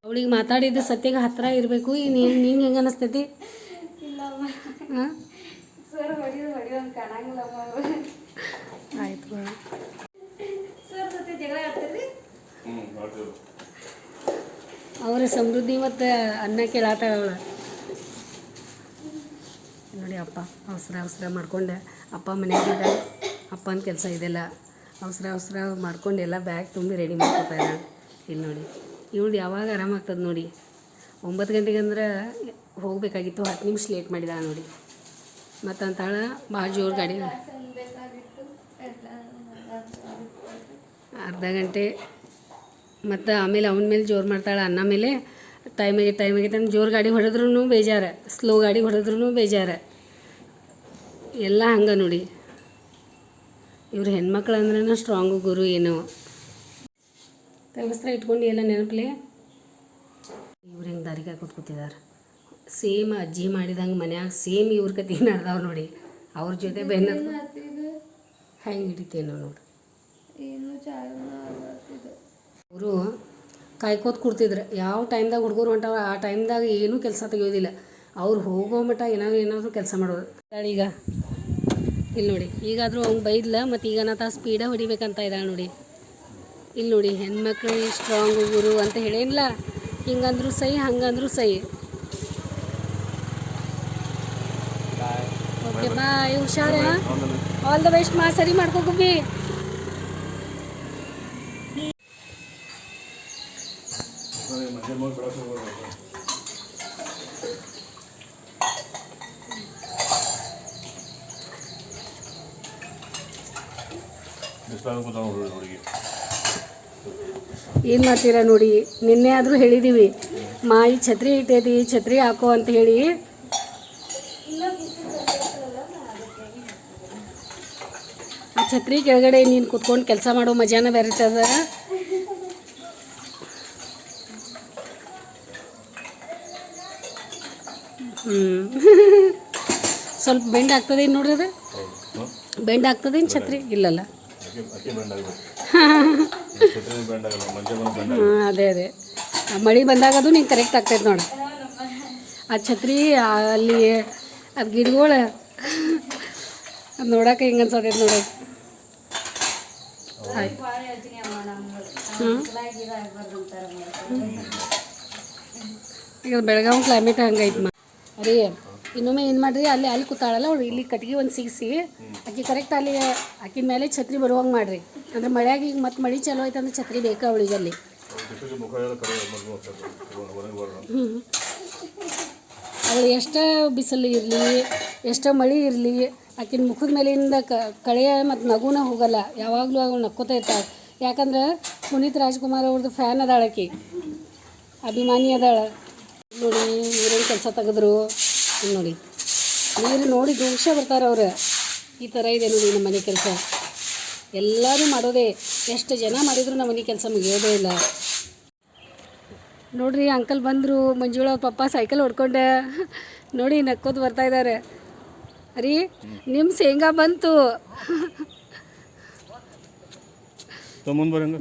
ಅವಳಿಗೆ ಮಾತಾಡಿದ್ದು ಸತ್ಯಗೆ ಹತ್ತಿರ ಇರಬೇಕು. ನಿಂಗೆ ಹೆಂಗೆ ಅನಿಸ್ತೈತಿ? ಹಾಂ ಆಯ್ತು ಬಾ. ಅವರ ಸಮೃದ್ಧಿ ಮತ್ತು ಅನ್ನ ಕೇಳಾತಾಳ ಅವಳು. ನೋಡಿ ಅಪ್ಪ ಅವಸರ ಮಾಡ್ಕೊಂಡೆ. ಅಪ್ಪ ಮನೆಯಾಗಿದ್ದ ಅಪ್ಪನ ಕೆಲಸ ಇದೆಲ್ಲ ಅವಸರ ಮಾಡ್ಕೊಂಡು ಎಲ್ಲ ಬ್ಯಾಗ್ ತುಂಬಿ ರೆಡಿ ಮಾಡ್ಕೊತಾರ. ಇಲ್ಲಿ ನೋಡಿ ಇವಳು ಯಾವಾಗ ಆರಾಮಾಗ್ತದೆ ನೋಡಿ. 9 ಗಂಟೆಗೆ ಅಂದ್ರೆ ಹೋಗಬೇಕಾಗಿತ್ತು, 10 ನಿಮಿಷ ಲೇಟ್ ಮಾಡಿದ ನೋಡಿ. ಮತ್ತು ಅಂತಾಳ ಭಾಳ ಜೋರು ಗಾಡಿ, ಅರ್ಧ ಗಂಟೆ. ಮತ್ತು ಆಮೇಲೆ ಅವನ ಮೇಲೆ ಜೋರು ಮಾಡ್ತಾಳೆ, ಅನ್ನ ಮೇಲೆ. ಟೈಮ್ ಆಗೈತೆ ಜೋರು ಗಾಡಿ ಹೊಡೆದ್ರೂ ಬೇಜಾರು, ಸ್ಲೋ ಗಾಡಿ ಹೊಡೆದ್ರೂ ಬೇಜಾರು. ಎಲ್ಲ ಹಂಗೆ ನೋಡಿ. ಇವ್ರು ಹೆಣ್ಮಕ್ಳು ಅಂದ್ರೂ ಸ್ಟ್ರಾಂಗು ಗುರು ಏನೋ. ವಸ್ತ್ರ ಇಟ್ಕೊಂಡು ಎಲ್ಲ ನೆನಪಲೆ ಇವ್ರು ಹೆಂಗೆ ದಾರಿಗೆ ಕೂತ್ಕೊತಿದ್ದಾರೆ. ಸೇಮ್ ಅಜ್ಜಿ ಮಾಡಿದಂಗೆ ಮನ್ಯಾಗ ಸೇಮ್ ಇವ್ರ ಕತೆ ನಡೆದಾವ್ ನೋಡಿ. ಅವ್ರ ಜೊತೆ ಬೆನ್ನ ಹೆಂಗೆ ಹಿಡಿತೇನೋ ನೋಡಿ. ಅವರು ಕಾಯ್ಕೋತ ಕೊಡ್ತಿದ್ರು. ಯಾವ ಟೈಮ್ದಾಗ ಹುಡುಗರು ಹೊಂಟಾವ ಆ ಟೈಮ್ದಾಗ ಏನೂ ಕೆಲಸ ತೆಗಿಯೋದಿಲ್ಲ. ಅವ್ರು ಹೋಗೋ ಮಟ್ಟ ಏನಾದರೂ ಕೆಲಸ ಮಾಡೋದು. ಈಗ ಇಲ್ಲಿ ನೋಡಿ ಈಗಾದರೂ ಅವ್ನು ಬೈದ್ಲ ಮತ್ತು ಈಗ ನಾ ಸ್ಪೀಡಾಗಿ ಹೊಡಿಬೇಕಂತ ಇದ್ದಾಳೆ ನೋಡಿ. ಇಲ್ಲಿ ನೋಡಿ ಹೆಣ್ಮಕ್ಳು ಸ್ಟ್ರಾಂಗು ಗುರು ಅಂತ ಹೇಳೇನಿಲ್ಲ. ಹಿಂಗಂದ್ರು ಸೈ ಹಂಗಂದ್ರು ಸೈ. ಓಕೆ ಬಾಯ್, ಹುಷಾರ. All the best. ಸರಿ ಮಾಡ್ಕೋಗುಬ್ಬಿ. ಏನು ಮಾಡ್ತೀರಾ ನೋಡಿ. ನಿನ್ನೆ ಆದರೂ ಹೇಳಿದ್ದೀವಿ ಈ ಛತ್ರಿ ಇಟ್ಟೈತಿ, ಛತ್ರಿ ಹಾಕೋ ಅಂತ ಹೇಳಿ. ಆ ಛತ್ರಿ ಕೆಳಗಡೆ ನೀನು ಕುತ್ಕೊಂಡು ಕೆಲಸ ಮಾಡೋ ಮಜಾನ ಬೇರೆ ಇರ್ತದ. ಸ್ವಲ್ಪ ಬೆಂಡ್ ಆಗ್ತದೆ ನೋಡ್ರಿ. ಅದು ಬೆಂಡ್ ಆಗ್ತದೆ ಛತ್ರಿ ಇಲ್ಲಲ್ಲ. ಅದೇ ಮಳೆ ಬಂದಾಗ ಅದು ನೀನು ಕರೆಕ್ಟ್ ಆಗ್ತೈತೆ ನೋಡಿ. ಆ ಛತ್ರಿ ಅಲ್ಲಿ ಅದು ಗಿಡಗಳು ಅದು ನೋಡೋಕೆ ಹೆಂಗೆ ಅನ್ಸತೈತೆ ನೋಡಿ. ಆಯ್ತು. ಈಗ ಬೆಳಗಾವಿ ಕ್ಲೈಮೇಟ್ ಹಂಗೈತೆ ಅರಿ. ಇನ್ನೊಮ್ಮೆ ಏನು ಮಾಡಿರಿ, ಅಲ್ಲಿ ಕೂತಾಳಲ್ಲ ಅವಳು, ಇಲ್ಲಿ ಕಟ್ಗೆ ಒಂದು ಸಿಗಿಸಿ ಆಕೆ ಕರೆಕ್ಟ್ ಅಲ್ಲಿ ಆಕಿನ ಮೇಲೆ ಛತ್ರಿ ಬರುವಂಗೆ ಮಾಡಿರಿ. ಅಂದರೆ ಮಳೆಯಾಗಿ ಈಗ ಮತ್ತೆ ಮಳೆ ಚಲೋ ಆಯ್ತು ಅಂದ್ರೆ ಛತ್ರಿ ಬೇಕಾ ಅವಳಿಗೆ ಅಲ್ಲಿ. ಅವಳು ಎಷ್ಟೋ ಬಿಸಿಲು ಇರಲಿ, ಎಷ್ಟೋ ಮಳೆ ಇರಲಿ, ಆಕಿನ ಮುಖದ ಮೇಲಿಂದ ಕಳೆಯ ಮತ್ತು ನಗುನ ಹೋಗಲ್ಲ. ಯಾವಾಗಲೂ ಅವಳು ನಕ್ಕೋತಾ ಇರ್ತಾಳೆ. ಯಾಕಂದ್ರೆ ಪುನೀತ್ ರಾಜ್ಕುಮಾರ್ ಅವ್ರದ್ದು ಫ್ಯಾನ್ ಅದಾಳ ಆಕಿ, ಅಭಿಮಾನಿ ಅದಾಳ. ನೋಡಿ ಊರೇನು ಕೆಲಸ ತೆಗೆದ್ರು ನೋಡಿ. ನೀರು ನೋಡಿ ದೋಷ ಬರ್ತಾರೆ ಅವ್ರು. ಈ ಥರ ಇದೆ ನೋಡಿ ನಮ್ಮ ಮನೆ ಕೆಲಸ. ಎಲ್ಲರೂ ಮಾಡೋದೇ, ಎಷ್ಟು ಜನ ಮಾಡಿದ್ರು ನಮ್ಮ ಮನೆ ಕೆಲಸ ಮುಗಿಯೋದೇ ಇಲ್ಲ ನೋಡ್ರಿ. ಅಂಕಲ್ ಬಂದರು, ಮಂಜುಳ ಪಪ್ಪ ಸೈಕಲ್ ಹೊಡ್ಕೊಂಡೆ ನೋಡಿ ನಕ್ಕೋದು ಬರ್ತಾ ಇದ್ದಾರೆ. ರೀ ನಿಮ್ಮ ಶೇಂಗಾ ಬಂತು.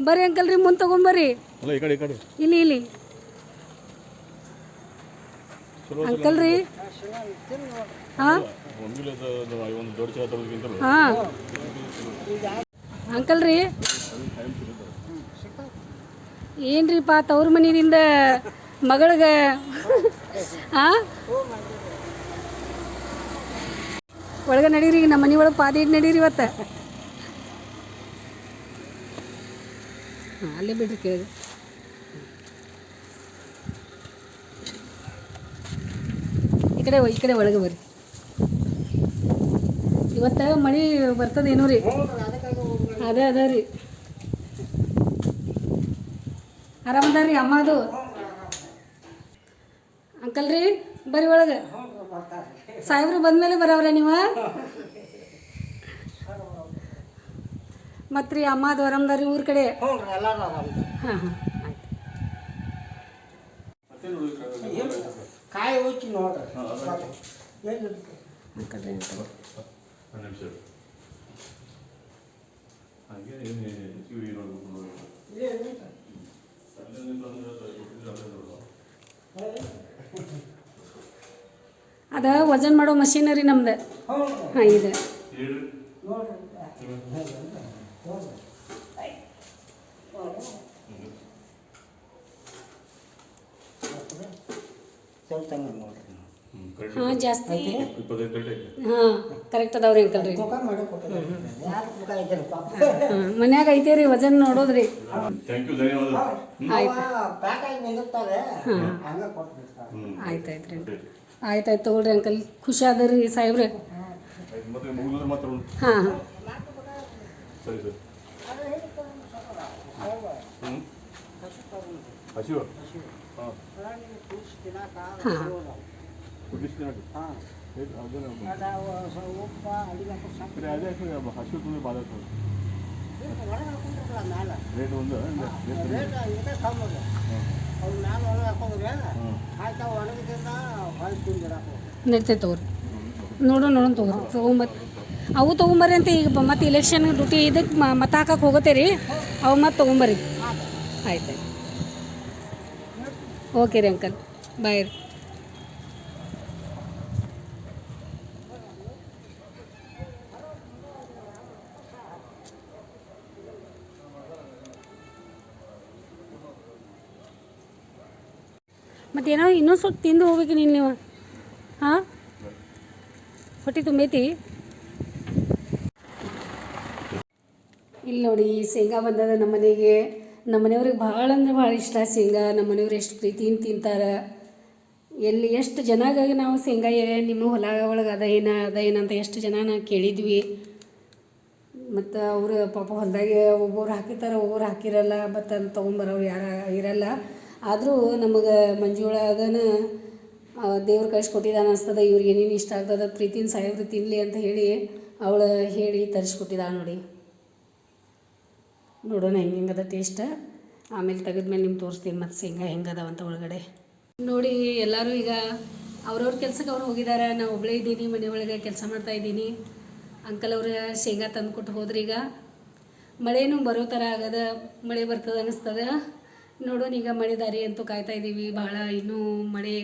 ಬರ್ರಿ ಅಂಕಲ್ ರೀ, ಮುಂದೆ ತೊಗೊಂಬರ್ರಿ. ಇಲ್ಲಿ ಅಂಕಲ್ ರೀ. ಹಾಂ ಹಾಂ ಅಂಕಲ್ ರೀ, ಏನ್ರಿಪ್ಪ ತವ್ರ ಮನೆಯಿಂದ ಮಗಳಿಗೆ ಹಾಂ ಒಳಗೆ ನಡೀರಿ ನಮ್ಮ ಮನೆ ಒಳಗೆ ಪಾದಿ ಇಟ್ಟು ನಡೀರಿ ಇವತ್ತು ಹಾಂ ಅಲ್ಲೇ ಬಿಡ್ರಿ ಕೇಳಿ ಈ ಕಡೆ ಒಳಗೆ ಬರ್ರಿ ಇವತ್ತು ಮಳೆ ಬರ್ತದೇನೋ ರೀ ಅದ ರೀ ಆರಾಮದ ರೀ ಅಮ್ಮ ಅದು ಅಂಕಲ್ ರೀ ಬರ್ರಿ ಒಳಗೆ ಸಾಹೇಬ್ರು ಬಂದಮೇಲೆ ಬರವ್ರ ನೀವು ಮತ್ತು ರೀ ಅಮ್ಮ ಅದು ಆರಾಮದ ರೀ ಊರ ಕಡೆ ಹಾಂ ಹಾಂ ಕಾಯಿ ಹೋಗಿ ನೋಡ್ರಿ ಅಂಕಲ್ ರೀ ಅಂತ ಅದ ವಜನ್ ಮಾಡೋ ಮಷೀನರಿ ನಮ್ದು ಹಾಂ ಇದೆ ಹಾಂ ಜಾಸ್ತಿ ಹಾಂ ಕರೆಕ್ಟ್ ಅದಾವ್ರಿ ಅಂಕಲ್ ರೀ ಮನ್ಯಾಗ ಐತೆ ರೀ ವಜನ್ ನೋಡೋದ್ರಿ ಆಯ್ತು ಆಯ್ತು ರೀ ಆಯ್ತಾಯ್ತು ತೊಗೊಳ್ರಿ ಅಂಕಲ್ ಖುಷಿ ಅದ ರೀ ಸಾಹೇಬ್ರೆ ಹಾಂ ಹಾಂ ಹಾಂ ರೇಟ್ ಒಂದು ನಡೀತೈತೆ ತೊಗೊರಿ ನೋಡೋಣ ತೊಗೊಂಬತ್ತು ಅವು ತೊಗೊಂಬರ್ರಿ ಅಂತ ಈಗ ಮತ್ತೆ ಇಲೆಕ್ಷನ್ ಡ್ಯೂಟಿ ಇದಕ್ಕೆ ಮತ ಹಾಕಕ್ಕೆ ಹೋಗತ್ತೇರಿ ಅವು ಮತ್ತೆ ತೊಗೊಂಬರ್ರಿ ಆಯ್ತು ಓಕೆ ರೀ ಅಂಕಲ್ ಬಾಯ್ ರೀ ಮತ್ತೇನೋ ಇನ್ನೊಂದು ಸ್ವಲ್ಪ ತಿಂದು ಹೋಗ್ಬೇಕು ನೀನು ನೀವು ಹಾಂ ಹೊಟ್ಟೆ ತುಂಬೈತಿ ಇಲ್ಲಿ ನೋಡಿ ಶೇಂಗಾ ಬಂದದ ನಮ್ಮ ಮನೆಗೆ ನಮ್ಮ ಮನೆಯವ್ರಿಗೆ ಭಾಳ ಅಂದ್ರೆ ಭಾಳ ಇಷ್ಟ ಶೇಂಗಾ ನಮ್ಮ ಮನೆಯವ್ರು ಎಷ್ಟು ಪ್ರೀತಿಯಿಂದ ತಿಂತಾರೆ ಎಲ್ಲಿ ಎಷ್ಟು ಜನಾಗ ನಾವು ಶೇಂಗಾ ನಿಮ್ಮ ಹೊಲ ಒಳಗೆ ಅದ ಏನಂತ ಎಷ್ಟು ಜನ ನಾವು ಕೇಳಿದ್ವಿ ಮತ್ತು ಅವರು ಪಾಪ ಹೊಲದಾಗೆ ಒಬ್ಬರು ಹಾಕಿರ್ತಾರೆ ಒಬ್ಬರು ಹಾಕಿರಲ್ಲ ಮತ್ತು ಅಂತ ತೊಗೊಂಬರೋರು ಯಾರು ಇರಲ್ಲ ಆದರೂ ನಮಗೆ ಮಂಜುಳಾಗನ ದೇವ್ರು ಕಳಿಸ್ಕೊಟ್ಟಿದ್ದಾನೆ ಅನಿಸ್ತದ ಇವ್ರಿಗೆ ಏನೇನು ಇಷ್ಟ ಆಗ್ತದೆ ಪ್ರೀತಿನ ಸಾಹೇಬ್ರು ತಿನ್ನಲಿ ಅಂತ ಹೇಳಿ ಅವಳು ಹೇಳಿ ತರಿಸ್ಕೊಟ್ಟಿದ್ದಾಳೆ ನೋಡಿ ನೋಡೋಣ ಹೆಂಗದ ಟೇಸ್ಟ್ ಆಮೇಲೆ ತೆಗೆದ್ಮೇಲೆ ನಿಮ್ಗೆ ತೋರಿಸ್ತೀನಿ ಮತ್ತು ಶೇಂಗಾ ಹೆಂಗದಾವಂತ ಒಳಗಡೆ ನೋಡಿ ಎಲ್ಲರೂ ಈಗ ಅವ್ರವ್ರ ಕೆಲ್ಸಕ್ಕೆ ಅವ್ರು ಹೋಗಿದ್ದಾರೆ ನಾನು ಒಬ್ಬಳೇ ಇದ್ದೀನಿ ಮನೆ ಒಳಗೆ ಕೆಲಸ ಮಾಡ್ತಾಯಿದ್ದೀನಿ ಅಂಕಲ್ ಅವ್ರು ಶೇಂಗಾ ತಂದುಕೊಟ್ಟು ಹೋದ್ರಿ ಈಗ ಮಳೆನೂ ಬರೋ ಥರ ಆಗದ ಮಳೆ ಬರ್ತದೆ ಅನ್ನಿಸ್ತದೆ ನೋಡೋಣ ಈಗ ಮಳೆ ದಾರಿ ಅಂತೂ ಕಾಯ್ತಾ ಇದ್ದೀವಿ ಭಾಳ ಇನ್ನೂ ಮಳೆ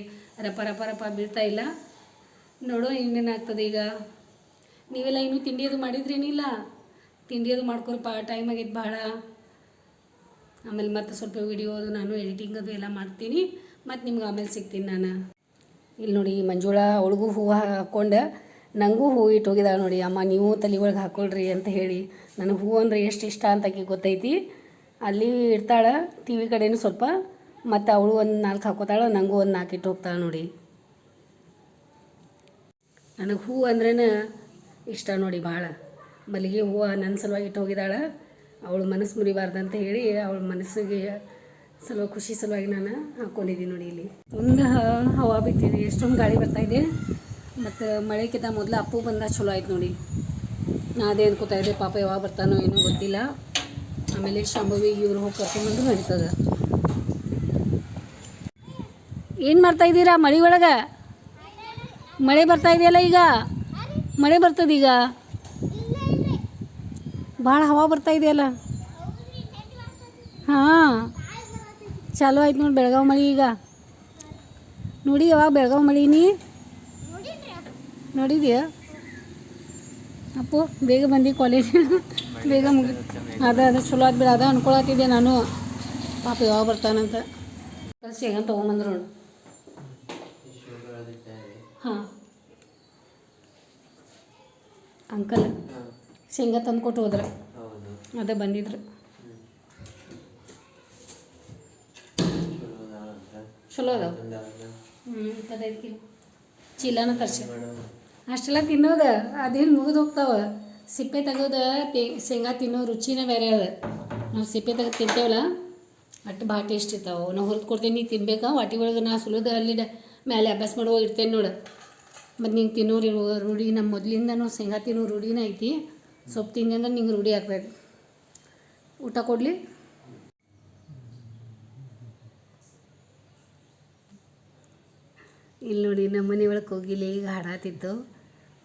ರಪ ರಪ ರಪ ಬೀಳ್ತಾ ಇಲ್ಲ ನೋಡೋಣ ಇನ್ನೇನಾಗ್ತದೆ ಈಗ ನೀವೆಲ್ಲ ಇನ್ನೂ ತಿಂಡಿ ಅದು ಮಾಡಿದ್ರೇನಿಲ್ಲ ತಿಂಡಿ ಅದು ಮಾಡ್ಕೊರಪ್ಪ ಟೈಮ್ ಆಗೈತೆ ಭಾಳ ಆಮೇಲೆ ಮತ್ತೆ ಸ್ವಲ್ಪ ವಿಡಿಯೋ ಅದು ನಾನು ಎಡಿಟಿಂಗ್ ಅದು ಎಲ್ಲ ಮಾಡ್ತೀನಿ ಮತ್ತು ನಿಮ್ಗೆ ಆಮೇಲೆ ಸಿಗ್ತೀನಿ ನಾನು ಇಲ್ಲಿ ನೋಡಿ ಮಂಜುಳ ಅವಳಿಗೂ ಹೂವು ಹಾಕ್ಕೊಂಡು ನನಗೂ ಹೂವು ಇಟ್ಟು ಹೋಗಿದ್ದಾಳೆ ನೋಡಿ ಅಮ್ಮ ನೀವು ತಲೆ ಒಳಗೆ ಹಾಕ್ಕೊಳ್ರಿ ಅಂತ ಹೇಳಿ ನನಗೆ ಹೂವು ಅಂದರೆ ಎಷ್ಟು ಇಷ್ಟ ಅಂತ ಆಕೆ ಗೊತ್ತೈತಿ ಅಲ್ಲಿ ಇಡ್ತಾಳೆ ಟಿ ವಿ ಕಡೆನೂ ಸ್ವಲ್ಪ ಮತ್ತು ಅವಳು ಒಂದು 4 ಹಾಕೋತಾಳೆ ನನಗೂ ಒಂದು 4 ಇಟ್ಟು ಹೋಗ್ತಾಳೆ ನೋಡಿ ನನಗೆ ಹೂವು ಅಂದ್ರೇ ಇಷ್ಟ ನೋಡಿ ಭಾಳ ಮಲ್ಲಿಗೆ ಹೂವು ನನ್ನ ಸಲುವಾಗಿ ಇಟ್ಟು ಹೋಗಿದ್ದಾಳೆ ಅವಳು ಮನಸ್ಸು ಮುರಿಬಾರ್ದಂತ ಹೇಳಿ ಅವಳ ಮನಸ್ಸಿಗೆ ಖುಷಿ ಸಲುವಾಗಿ ನಾನು ಹಾಕ್ಕೊಂಡಿದ್ದೀನಿ ನೋಡಿ ಇಲ್ಲಿ ಒಂದು ಹವಾ ಬಿಟ್ಟಿದೆ ಎಷ್ಟೊಂದು ಗಾಳಿ ಬರ್ತಾಯಿದೆ ಮತ್ತು ಮಳೆಗಿಂತ ಮೊದಲು ಅಪ್ಪು ಬಂದ ಚಲೋ ಆಯ್ತು ನೋಡಿ ನಾ ಅದೇ ಅನ್ಕೋತಾ ಇದ್ದೆ ಪಾಪ ಯಾವಾಗ ಬರ್ತಾನೋ ಏನೋ ಗೊತ್ತಿಲ್ಲ ಆಮೇಲೆ ಶಾಂಭವಿಗೆ ಇವ್ರು ಹೋಗಿ ಕರ್ಕೊಂಡ್ಬಂದು ನಡೀತದೆ ಏನು ಮಾಡ್ತಾಯಿದ್ದೀರಾ ಮಳೆ ಒಳಗೆ ಮಳೆ ಬರ್ತಾ ಇದೆಯಲ್ಲ ಈಗ ಮಳೆ ಬರ್ತದೆ ಈಗ ಭಾಳ ಹವಾ ಬರ್ತಾ ಇದೆಯಲ್ಲ ಹಾಂ ಚಾಲು ಆಯ್ತು ನೋಡಿ ಬೆಳಗಾವಿ ಮಳೆ ಈಗ ನೋಡಿ ಯಾವಾಗ ಬೆಳಗಾವಿ ಮಳೆ ನೀ ನೋಡಿದ್ಯಾ ಅಪ್ಪು ಬೇಗ ಬಂದು ಕಾಲೇಜ್ ಬೇಗ ಮುಗಿ ಅದ ಚಲೋ ಆದ್ಬಿಡ ಅದ ಅನ್ಕೊಳತ್ತಿದ್ದೆ ನಾನು ಪಾಪ ಯಾವಾಗ ಬರ್ತಾನಂತ ಶೇಂಗಾ ತೊಗೊಂಬಂದ್ರು ನೋಡು. ಹಾಂ ಅಂಕಲ್ ಶೇಂಗಾ ತಂದು ಕೊಟ್ಟು ಹೋದ್ರೆ ಅದೇ ಬಂದಿದ್ರು. ಚಲೋ ಅದಾವ. 25 ಕಿಲೋ ಚೀಲನ ತರ್ಸಿ ಅಷ್ಟೆಲ್ಲ ತಿನ್ನೋದು ಅದೇನು ಮುಗಿದು ಹೋಗ್ತಾವ. ಸಿಪ್ಪೆ ತೆಗೋದು ಶೇಂಗಾ ತಿನ್ನೋ ರುಚಿನೇ ಬೇರೆ ಅದ. ನಾವು ಸಿಪ್ಪೆ ತೆಗೆದು ತಿಂತೇವಲ್ಲ ಅಟ್ಟು ಭಾಳ ಟೇಸ್ಟ್ ಇರ್ತಾವೆ. ನಾವು ಹೊರತು ಕೊಡ್ತೀನಿ, ನೀನು ತಿನ್ಬೇಕಾ ವಾಟಿ ಒಳಗೆ ನಾ ಸುಲಿದು ಅಲ್ಲಿ ಮೇಲೆ ಅಭ್ಯಾಸ ಮಾಡುವಾಗ ಇರ್ತೇನೆ ನೋಡು. ಮತ್ತು ನಿಂಗೆ ತಿನ್ನೋರು ರೂಢಿ, ನಮ್ಮ ಮೊದಲಿಂದನೂ ಶೇಂಗಾ ತಿನ್ನೋ ರೂಢಿನ ಐತಿ. ಸೊಪ್ಪು ತಿಂದೆ ಅಂದ್ರೆ ನಿಂಗೆ ರೂಢಿ ಆಗ್ತದೆ. ಊಟ ಕೊಡಲಿ? ಇಲ್ಲಿ ನೋಡಿ ನಮ್ಮ ಮನೆ ಒಳಗೆ ಹೋಗಿಲ್ಲ ಈಗ ಹಾಡಾತಿತ್ತು.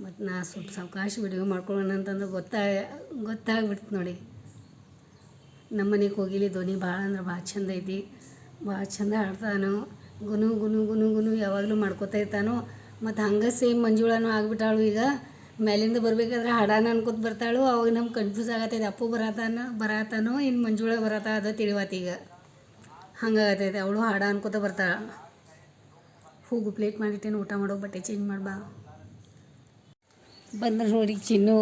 ಮತ್ತು ನಾ ಸ್ವಲ್ಪ ಸಾವಕಾಶ ವಿಡಿಯೋ ಮಾಡ್ಕೊಳ್ಳೋಣ ಅಂತಂದ್ರೆ ಗೊತ್ತಾಗ್ಬಿಡ್ತು ನೋಡಿ. ನಮ್ಮ ಮನೆಗೆ ಹೋಗಿಲಿ ಧ್ವನಿ ಭಾಳ ಅಂದ್ರೆ ಭಾಳ ಚಂದ ಐತಿ. ಭಾಳ ಚಂದ ಹಾಡ್ತಾನೋ, ಗುನು ಗುನು ಗುನು ಗುನು ಯಾವಾಗಲೂ ಮಾಡ್ಕೋತಾ ಇರ್ತಾನೋ. ಮತ್ತು ಹಂಗೆ ಸೇಮ್ ಮಂಜುಳನೂ ಆಗ್ಬಿಟ್ಟಾಳು. ಈಗ ಮೇಲಿಂದ ಬರಬೇಕಾದ್ರೆ ಹಾಡಾನ ಅನ್ಕೋತ ಬರ್ತಾಳು. ಅವಾಗ ನಮ್ಗೆ ಕನ್ಫ್ಯೂಸ್ ಆಗತ್ತೈತೆ, ಅಪ್ಪು ಬರತಾನೋ ಇನ್ನು ಮಂಜುಳ ಬರತ್ತಾ ಅದ ತಿಳಿವಾತೀಗ. ಹಂಗಾಗತ್ತೈತೆ. ಅವಳು ಹಾಡ ಅನ್ಕೋತ ಬರ್ತಾಳೆ. ಹೋಗು ಪ್ಲೇಟ್ ಮಾಡಿಟ್ಟೇನು, ಊಟ ಮಾಡೋ, ಬಟ್ಟೆ ಚೇಂಜ್ ಮಾಡ್ಬಾ. ಬಂದ್ರೆ ನೋಡಿ ಚಿನ್ನು.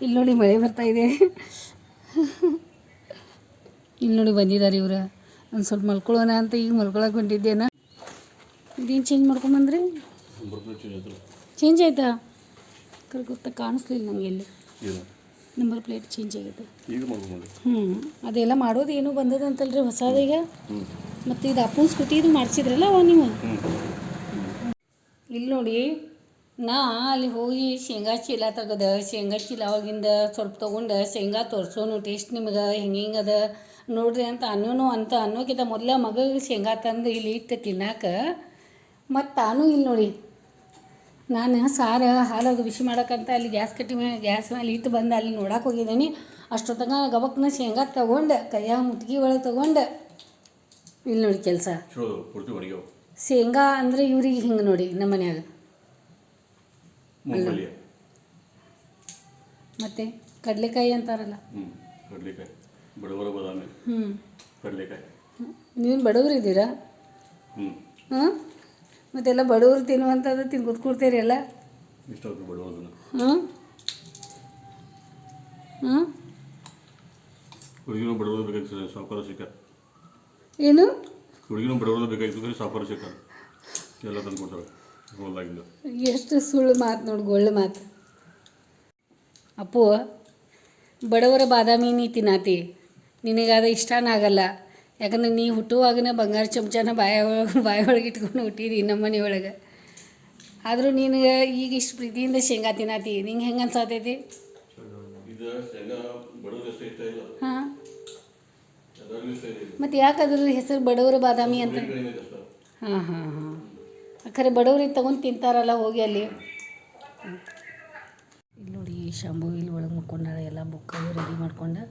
ಇಲ್ಲಿ ನೋಡಿ ಮಳೆ ಬರ್ತಾಯಿದೆ. ಇಲ್ಲಿ ನೋಡಿ ಬಂದಿದ್ದಾರೆ ಇವ್ರು. ಒಂದು ಸ್ವಲ್ಪ ಮಲ್ಕೊಳ್ಳೋಣ ಅಂತ ಈಗ ಮಲ್ಕೊಳಕ್ಕೆ ಹೊಂಟಿದ್ದೇನ. ಇದೇನು ಚೇಂಜ್ ಮಾಡ್ಕೊಂಬಂದ್ರಿ? ಚೇಂಜ್ ಆಯ್ತಾ? ಗೊತ್ತಾ ಕಾಣಿಸ್ಲಿಲ್ಲ ನನಗೆ ಇಲ್ಲಿ. ನಂಬರ್ ಪ್ಲೇಟ್ ಚೇಂಜ್ ಆಗೈತೆ. ಅದೆಲ್ಲ ಮಾಡೋದು ಏನೂ ಬಂದದಂತಲ್ರಿ ಹೊಸದೀಗ. ಮತ್ತು ಇದು ಅಪ್ಪನ ಸ್ಕೂಟಿ ಇದು ಮಾಡಿಸಿದ್ರಲ್ಲ ಅವ ನೀವು. ಇಲ್ಲಿ ನೋಡಿ ನಾ ಅಲ್ಲಿ ಹೋಗಿ ಶೇಂಗಾ ಚೀಲ ತೆಗೆದು ಶೇಂಗಾ ಚೀಲ ಅವಾಗಿಂದ ಸ್ವಲ್ಪ ತೊಗೊಂಡು ಶೇಂಗಾ ತೋರಿಸೋನು ಟೇಸ್ಟ್ ನಿಮ್ಗೆ ಹಿಂಗೆ ಅದ ನೋಡ್ರಿ ಅಂತ ಅನ್ನೋಕ್ಕಿಂತ ಮೊದಲ ಮಗಗೆ ಶೇಂಗಾ ತಂದು ಇಲ್ಲಿ ಇಟ್ಟು ತಿನ್ನಾಕ. ಮತ್ತು ತಾನು ಇಲ್ಲಿ ನೋಡಿ ನಾನು ಸಾರು ಹಾಲಾಗ ಬಿಸಿ ಮಾಡೋಕ್ಕಂತ ಅಲ್ಲಿ ಗ್ಯಾಸ್ ಮೇಲೆ ಇಟ್ಟು ಬಂದು ಅಲ್ಲಿ ನೋಡಕ್ಕೆ ಹೋಗಿದ್ದೀನಿ. ಅಷ್ಟೊತ್ತಂಗ ಗಬಕ್ನ ಶೇಂಗಾ ತೊಗೊಂಡು ಕೈಯಾಗ ಮುಟ್ಗಿ ಒಳಗೆ ತೊಗೊಂಡು ಇಲ್ಲಿ ನೋಡಿ ಕೆಲಸ. ಶೇಂಗಾ ಅಂದರೆ ಇವ್ರಿಗೆ ಹಿಂಗೆ ನೋಡಿ ನಮ್ಮ ಮನ್ಯಾಗ. ಮತ್ತು ಕಡಲೆಕಾಯಿ ಅಂತಾರಲ್ಲ. ನೀವು ಬಡವರು ಇದ್ದೀರಾ? ಹಾಂ, ಮತ್ತೆಲ್ಲ ಬಡವರು ತಿನ್ನುವಂಥದ್ದು ತಿಂದು ಕೂತ್ಕೊಡ್ತೀರಿ ಎಲ್ಲ. ಹಾಂ ಹಾಂ ಏನು ಹುಡುಗಿನೂ ಬಡವರು ಬೇಕಾಗಿತ್ತು, ಸಾಫರ್ ಸಿಕ್ಕ ಎಲ್ಲ ತಂದು ಕೊಡ್ತಾರೆ. ಎಷ್ಟು ಸುಳ್ಳು ಮಾತು ನೋಡಿ, ಗೊಳ್ಳು ಮಾತು. ಅಪ್ಪು, ಬಡವರ ಬಾದಾಮಿ ನೀ ತಿನ್ನಾತಿ, ನಿನಗಾದ ಇಷ್ಟನೇ ಆಗಲ್ಲ. ಯಾಕಂದ್ರೆ ನೀ ಹುಟ್ಟುವಾಗನೇ ಬಂಗಾರ ಚಮಚನ ಬಾಯಿ ಒಳಗೆ ಇಟ್ಕೊಂಡು ಹುಟ್ಟಿದಿ ನಮ್ಮ ಮನೆ ಒಳಗೆ. ಆದರೂ ನಿನಗೆ ಈಗ ಇಷ್ಟು ಪ್ರೀತಿಯಿಂದ ಶೇಂಗಾ ತಿನ್ನಾತಿ, ನಿಂಗೆ ಹೆಂಗೆ ಅನ್ಸಾತೈತಿ? ಹಾಂ, ಮತ್ತು ಯಾಕೆ ಅದ್ರ ಹೆಸರು ಬಡವರ ಬಾದಾಮಿ ಅಂತ? ಹಾಂ ಹಾಂ ಹಾಂ, ಖರೆ ಬಡವ್ರಿಗೆ ತೊಗೊಂಡು ತಿಂತಾರಲ್ಲ ಹೋಗಿ ಅಲ್ಲಿ. ಇಲ್ಲಿ ನೋಡಿ ಶಾಂಭು ಇಲ್ಲಿ ಒಳಗೆ ಮುಕ್ಕೊಂಡಾಳ. ಎಲ್ಲ ಬುಕ್ ರೆಡಿ ಮಾಡ್ಕೊಂಡು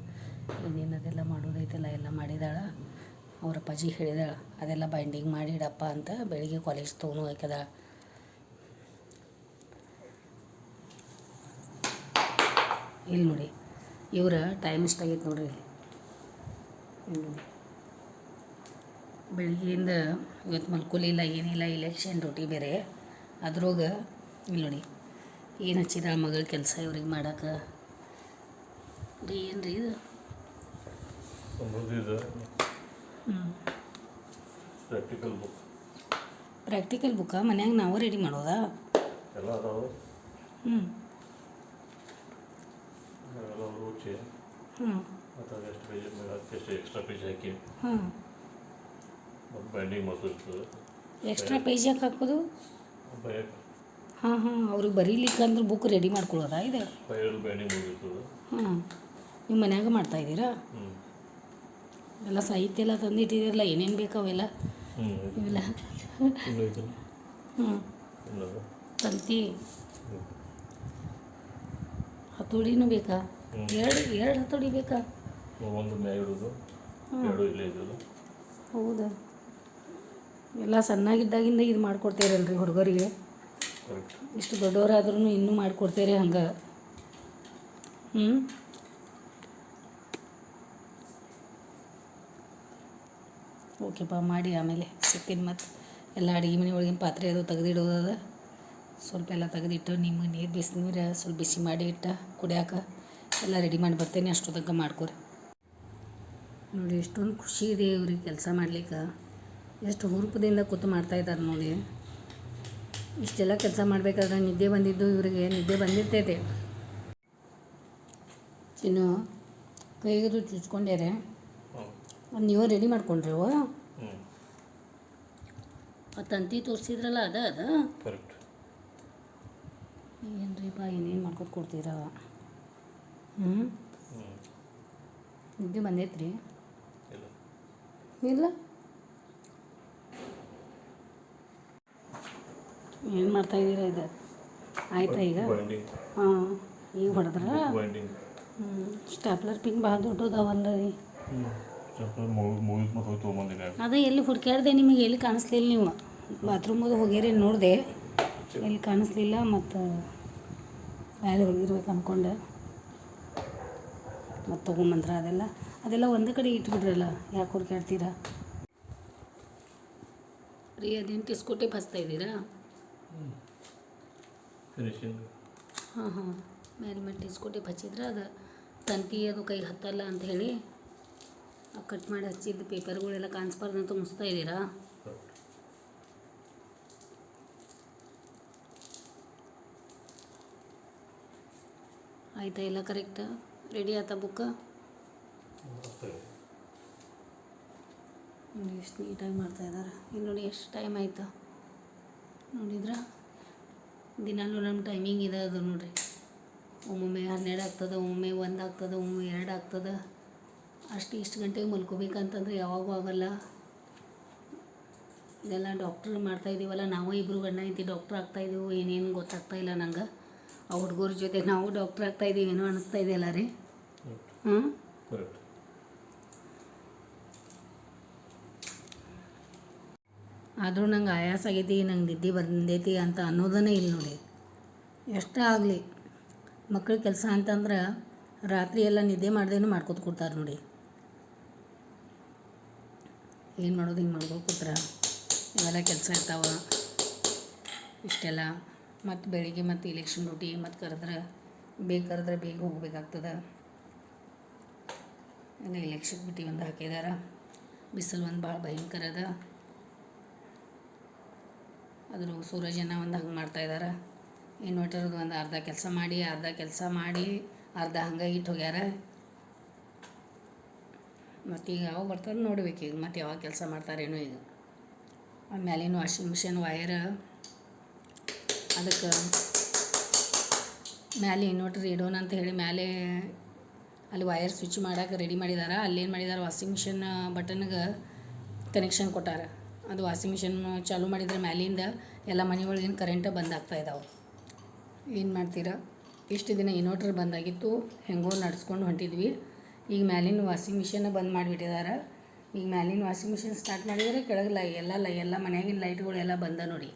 ಏನೇನು ಅದೆಲ್ಲ ಮಾಡೋದೈತೆಲ್ಲ ಎಲ್ಲ ಮಾಡಿದಾಳ. ಅವ್ರ ಅಪ್ಪಾಜಿ ಹೇಳಿದಾಳ ಅದೆಲ್ಲ ಬೈಂಡಿಂಗ್ ಮಾಡಿ ಇಡಪ್ಪ ಅಂತ. ಬೆಳಿಗ್ಗೆ ಕಾಲೇಜ್ ತೊಗೊಂಡು ಹೋಗ್ಯದ. ಇಲ್ಲಿ ನೋಡಿ ಇವ್ರ ಟೈಮ್ ಇಷ್ಟಾಗೈತೆ ನೋಡ್ರಿ. ಇಲ್ಲಿ ನೋಡಿ ಬೆಳಿಗ್ಗೆಯಿಂದ ಇವತ್ತು ಮಲ್ಕೊಲಿಲ್ಲ, ಏನಿಲ್ಲ, ಇಲೆಕ್ಷನ್ ಡ್ಯೂಟಿ ಬೇರೆ ಅದ್ರೊಳಗೆ. ಇಲ್ಲಿ ನೋಡಿ ಏನು ಹಚ್ಚಿದ ಮಗಳ ಕೆಲಸ ಇವ್ರಿಗೆ ಮಾಡೋಕೆ. ರೀ ಏನು ರೀ ಇದು? Practical book? ಮನ್ಯಾಗ ನಾವು ರೆಡಿ ಮಾಡೋದಾ? ಹ್ಞೂ ಹ್ಞೂ ಹಾಂ, ಎಕ್ಸ್ಟ್ರಾ ಪೇಜ್ ಯಾಕೆ ಹಾಕೋದು? ಹಾಂ ಹಾಂ, ಅವ್ರಿಗೆ ಬರೀಲಿಕ್ಕೆ ಅಂದ್ರೆ ಬುಕ್ ರೆಡಿ ಮಾಡ್ಕೊಳ್ಳೋದಾ ಇದು? ಹಾಂ, ನೀವು ಮನ್ಯಾಗ ಮಾಡ್ತಾಯಿದ್ದೀರಾ? ಎಲ್ಲ ಸಾಹಿತ್ಯ ಎಲ್ಲ ತಂದಿಟ್ಟಿದ್ದೀರಲ್ಲ, ಏನೇನು ಬೇಕು ಅವೆಲ್ಲ ಇವೆಲ್ಲ? ಹ್ಞೂ, ತಂತಿ ಹತೋಡಿನೂ ಬೇಕಾ? ಎರಡು ಹತೋಡಿ ಬೇಕಾ? ಹೌದಾ? ಎಲ್ಲ ಸಣ್ಣಾಗಿದ್ದಾಗಿಂದ ಇದು ಮಾಡಿಕೊಡ್ತೀರಲ್ರಿ ಹುಡುಗರಿಗೆ. ಇಷ್ಟು ದೊಡ್ಡವರಾದ್ರೂ ಇನ್ನೂ ಮಾಡಿಕೊಡ್ತೀರಿ ಹಂಗೆ. ಹ್ಞೂ, ಓಕೆಪ್ಪ, ಮಾಡಿ ಆಮೇಲೆ ಸಿಗ್ತೀನಿ. ಮತ್ತು ಎಲ್ಲ ಅಡುಗೆ ಮನೆ ಒಳಗಿನ ಪಾತ್ರೆ ಅದು ತೆಗೆದಿಡೋದದ. ಸ್ವಲ್ಪ ಎಲ್ಲ ತೆಗೆದಿಟ್ಟು ನಿಮಗೆ ನೀರು ಬಿಸಿನೀರು ಸ್ವಲ್ಪ ಬಿಸಿ ಮಾಡಿ ಇಟ್ಟು ಕುಡಿಯೋಕೆ ಎಲ್ಲ ರೆಡಿ ಮಾಡಿ ಬರ್ತೇನೆ. ಅಷ್ಟೊತ್ತಂಕ ಮಾಡ್ಕೊರಿ. ನೋಡಿ ಎಷ್ಟೊಂದು ಖುಷಿ ಇದೆ ಇವ್ರಿಗೆ ಕೆಲಸ ಮಾಡ್ಲಿಕ್ಕೆ. ಎಷ್ಟು ಹುರುಪದಿಂದ ಕೂತು ಮಾಡ್ತಾಯಿದ್ದಾರೆ ನೋಡಿ. ಇಷ್ಟೆಲ್ಲ ಕೆಲಸ ಮಾಡಬೇಕಾದ್ರೆ ನಿದ್ದೆ ಬಂದಿದ್ದು ಇವರಿಗೆ ನಿದ್ದೆ ಬಂದಿರ್ತೈತೆ. ಇನ್ನು ಕೈಗದು ಚುಚ್ಕೊಂಡ್ಯಾರೆ. ಅದು ನೀವು ರೆಡಿ ಮಾಡ್ಕೊಂಡ್ರಿ ಅವು ಆ ತಂತಿ ತೋರಿಸಿದ್ರಲ್ಲ ಅದ ಕರೆಕ್ಟ್. ಏನ್ರಿಪ್ಪ ಏನೇನು ಮಾಡ್ಕೊತ ಕೊಡ್ತೀರ? ನಿದ್ದೆ ಬಂದೈತ್ರಿ? ಇಲ್ಲ. ಏನು ಮಾಡ್ತಾಯಿದ್ದೀರಾ? ಇದು ಆಯ್ತಾ ಈಗ? ಹಾಂ, ಈಗ ಹೊಡೆದ್ರ? ಸ್ಟಾಪ್ಲರ್ ಪಿನ್ ಭಾಳ ದೊಡ್ಡದವಲ್ಲ ರೀ. ಅದೇ ಎಲ್ಲಿ ಹುಡ್ಕ್ಯಾಡ್ದೆ, ನಿಮಗೆ ಎಲ್ಲಿ ಕಾಣಿಸ್ಲಿಲ್ಲ. ನೀವು ಬಾತ್ರೂಮದು ಹೋಗ್ಯಾರಿ ನೋಡಿದೆ, ಎಲ್ಲಿ ಕಾಣಿಸ್ಲಿಲ್ಲ. ಮತ್ತು ಮೇಲೆ ಹೋಗಿರ್ಬೇಕು ಅಂದ್ಕೊಂಡೆ. ಮತ್ತು ತೊಗೊಂಬಂದ್ರ ಅದೆಲ್ಲ ಒಂದೇ ಕಡೆ ಇಟ್ಬಿಡ್ರಲ್ಲ, ಯಾಕೆ ಹುಡ್ಕ್ಯಾಡ್ತೀರಾ ರೀ? ಅದೇನು ಟಿಸ್ಕೋಟೆ ಹಚ್ತಾ ಇದ್ದೀರಾ? ಹಾಂ ಹಾಂ, ಮೇಲೆ ಟಿಸ್ಕೋಟೆ ಹಚ್ಚಿದ್ರೆ ಅದು ತಂತಿ ಅದು ಕೈ ಹತ್ತಲ್ಲ ಅಂತ ಹೇಳಿ ಕಟ್ ಮಾಡಿ ಹಚ್ಚಿದ್ದು ಪೇಪರ್ಗಳೆಲ್ಲ ಕಾಣಿಸ್ಬಾರ್ದು ಅಂತ ಮುಚ್ತಾ ಇದ್ದೀರಾ? ಆಯ್ತಾ? ಎಲ್ಲ ಕರೆಕ್ಟ್ ರೆಡಿ ಆಯ್ತಾ ಬುಕ್ಕ? ನೋಡಿ ಎಷ್ಟು ನೀಟಾಗಿ ಮಾಡ್ತಾಯಿದ್ದಾರೆ. ಇಲ್ಲಿ ನೋಡಿ ಎಷ್ಟು ಟೈಮ್ ಆಯಿತು ನೋಡಿದ್ರೆ. ದಿನಾಲೂ ನಮ್ಮ ಟೈಮಿಂಗ್ ಇದೆ ಅದು ನೋಡಿರಿ. ಒಮ್ಮೊಮ್ಮೆ 12 ಆಗ್ತದೆ, ಒಮ್ಮೊಮ್ಮೆ 1 ಆಗ್ತದೆ, ಒಮ್ಮೊಮ್ಮೆ 2 ಆಗ್ತದೆ. ಇಷ್ಟು ಗಂಟೆಗೆ ಮಲ್ಕೋಬೇಕಂತಂದ್ರೆ ಯಾವಾಗೂ ಆಗಲ್ಲ. ಇದೆಲ್ಲ ಡಾಕ್ಟ್ರ್ ಮಾಡ್ತಾಯಿದ್ದೀವಲ್ಲ, ನಾವು ಇಬ್ಬರು ಗಂಡ ಹೆಂಡತಿ ಡಾಕ್ಟ್ರ್ ಆಗ್ತಾಯಿದ್ದೀವಿ. ಏನೇನು ಗೊತ್ತಾಗ್ತಾಯಿಲ್ಲ ನಂಗೆ. ಆ ಹುಡುಗರ ಜೊತೆ ನಾವು ಡಾಕ್ಟ್ರ್ ಆಗ್ತಾಯಿದ್ದೀವಿ ಏನೋ ಅನ್ನಿಸ್ತಾ ಇದೆಯಲ್ಲ ರೀ. ಹ್ಞೂ, ಆದರೂ ನಂಗೆ ಆಯಾಸ ಆಗೈತಿ, ನಂಗೆ ನಿದ್ದೆ ಬಂದೈತಿ ಅಂತ ಅನ್ನೋದನ್ನೇ ಇಲ್ಲ ನೋಡಿ. ಎಷ್ಟೇ ಆಗಲಿ ಮಕ್ಕಳ ಕೆಲಸ ಅಂತಂದ್ರೆ ರಾತ್ರಿ ಎಲ್ಲ ನಿದ್ದೆ ಮಾಡ್ದೇನು ಮಾಡ್ಕೊತ ಕೊಡ್ತಾರೆ ನೋಡಿ. ಏನು ಮಾಡೋದು, ಹಿಂಗೆ ಮಾಡ್ಕೊಂಡು ಕೂತ್ರೆ ಇವೆಲ್ಲ ಕೆಲಸ ಇರ್ತಾವೆ ಇಷ್ಟೆಲ್ಲ. ಮತ್ತು ಬೆಳಿಗ್ಗೆ ಮತ್ತು ಇಲೆಕ್ಷನ್ ಡ್ಯೂಟಿ ಮತ್ತು ಕರೆದ್ರೆ ಬೇಗ ಹೋಗ್ಬೇಕಾಗ್ತದೆ. ಎಲ್ಲ ಇಲೆಕ್ಷನ್ ಡ್ಯೂಟಿ ಒಂದು ಹಾಕಿದಾರೆ. ಬಿಸಿಲು ಒಂದು ಭಾಳ ಭಯಂಕರ ಅದ. ಅದ್ರ ಸೂರಜನ ಒಂದು ಹಂಗೆ ಮಾಡ್ತಾಯಿದ್ದಾರೆ. ಇನ್ವರ್ಟರ್ದು ಒಂದು ಅರ್ಧ ಕೆಲಸ ಮಾಡಿ ಅರ್ಧ ಹಂಗೆ ಇಟ್ಟು ಹೋಗ್ಯಾರ. ಮತ್ತು ಈಗ ಯಾವಾಗ ಬರ್ತಾರೆ ನೋಡ್ಬೇಕು. ಈಗ ಮತ್ತು ಯಾವಾಗ ಕೆಲಸ ಮಾಡ್ತಾರೇನೋ. ಈಗ ಮ್ಯಾಲಿನ ವಾಷಿಂಗ್ ಮಿಷಿನ್ ವಯರ್ ಅದಕ್ಕೆ ಮ್ಯಾಲೆ ಇನ್ವರ್ಟರ್ ಇಡೋಣ ಅಂತ ಹೇಳಿ ಮ್ಯಾಲೆ ಅಲ್ಲಿ ವಯರ್ ಸ್ವಿಚ್ ಮಾಡೋಕೆ ರೆಡಿ ಮಾಡಿದ್ದಾರೆ. ಅಲ್ಲೇನು ಮಾಡಿದ್ದಾರೆ, ವಾಷಿಂಗ್ ಮಿಷಿನ್ ಬಟನ್ಗೆ ಕನೆಕ್ಷನ್ ಕೊಟ್ಟಾರೆ. ಅದು ವಾಷಿಂಗ್ ಮಿಷಿನ್ ಚಾಲೂ ಮಾಡಿದರೆ ಮ್ಯಾಲಿಂದ ಎಲ್ಲ ಮನೆ ಒಳಗಿನ ಕರೆಂಟ ಬಂದ್ ಆಗ್ತಾಯಿದ್ದಾವೆ. ಏನು ಮಾಡ್ತೀರಾ? ಇಷ್ಟು ದಿನ ಇನ್ವರ್ಟರ್ ಬಂದಾಗಿತ್ತು, ಹೆಂಗೋ ನಡ್ಸ್ಕೊಂಡು ಹೊಂಟಿದ್ವಿ. ಈಗ ಮ್ಯಾಲಿನ ವಾಷಿಂಗ್ ಮಿಷಿನ್ ಬಂದ್ ಮಾಡಿಬಿಟ್ಟಿದ್ದಾರೆ. ಈಗ ಮ್ಯಾಲಿನ ವಾಷಿಂಗ್ ಮಿಷಿನ್ ಸ್ಟಾರ್ಟ್ ಮಾಡಿದರೆ ಕೆಳಗೆ ಎಲ್ಲ ಮನೆಯಾಗಿನ ಲೈಟ್ಗಳೆಲ್ಲ ಬಂದ ನೋಡಿ.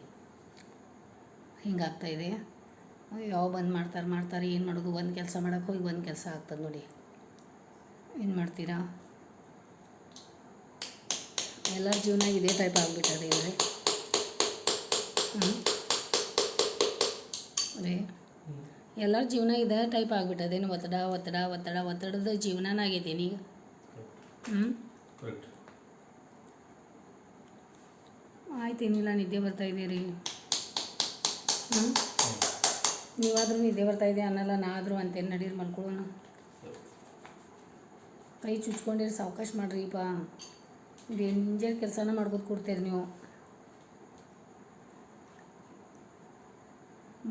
ಹಿಂಗಾಗ್ತಾಯಿದೆ. ಯಾವ ಬಂದ್ ಮಾಡ್ತಾರೆ ಏನು ಮಾಡೋದು? ಒಂದು ಕೆಲಸ ಮಾಡೋಕೆ ಹೋಗಿ ಒಂದು ಕೆಲಸ ಆಗ್ತದೆ ನೋಡಿ. ಏನು ಮಾಡ್ತೀರಾ? ಎಲ್ಲರ ಜೀವನ ಇದೇ ಟೈಪ್ ಆಗಿಬಿಟ್ಟದೆ ರೀ. ರೀ ಎಲ್ಲರ ಜೀವನ ಇದೇ ಟೈಪ್ ಆಗಿಬಿಟ್ಟದೇನು? ಒತ್ತಡದ ಜೀವನನ ಆಗೈತೆ ಈಗ. ಆಯ್ತು, ಏನಿಲ್ಲ, ನಿದ್ದೆ ಬರ್ತಾಯಿದೆ ರೀ. ನೀವಾದರೂ ನಿದ್ದೆ ಬರ್ತಾಯಿದೆ ಅನ್ನಲ್ಲ, ನಾ ಆದರೂ ಅಂತೇನು ನಡೀರಿ ಮಲ್ಕೊಳ್ಳೋಣ. ಕೈ ಚುಚ್ಕೊಂಡಿರಿ, ಸಾವಕಾಶ ಮಾಡ್ರಿಪ್ಪ. ಇದೇನು ಇಂಜರ್ ಕೆಲಸನ ಮಾಡ್ಬೋದು ಕೊಡ್ತೀರಿ ನೀವು.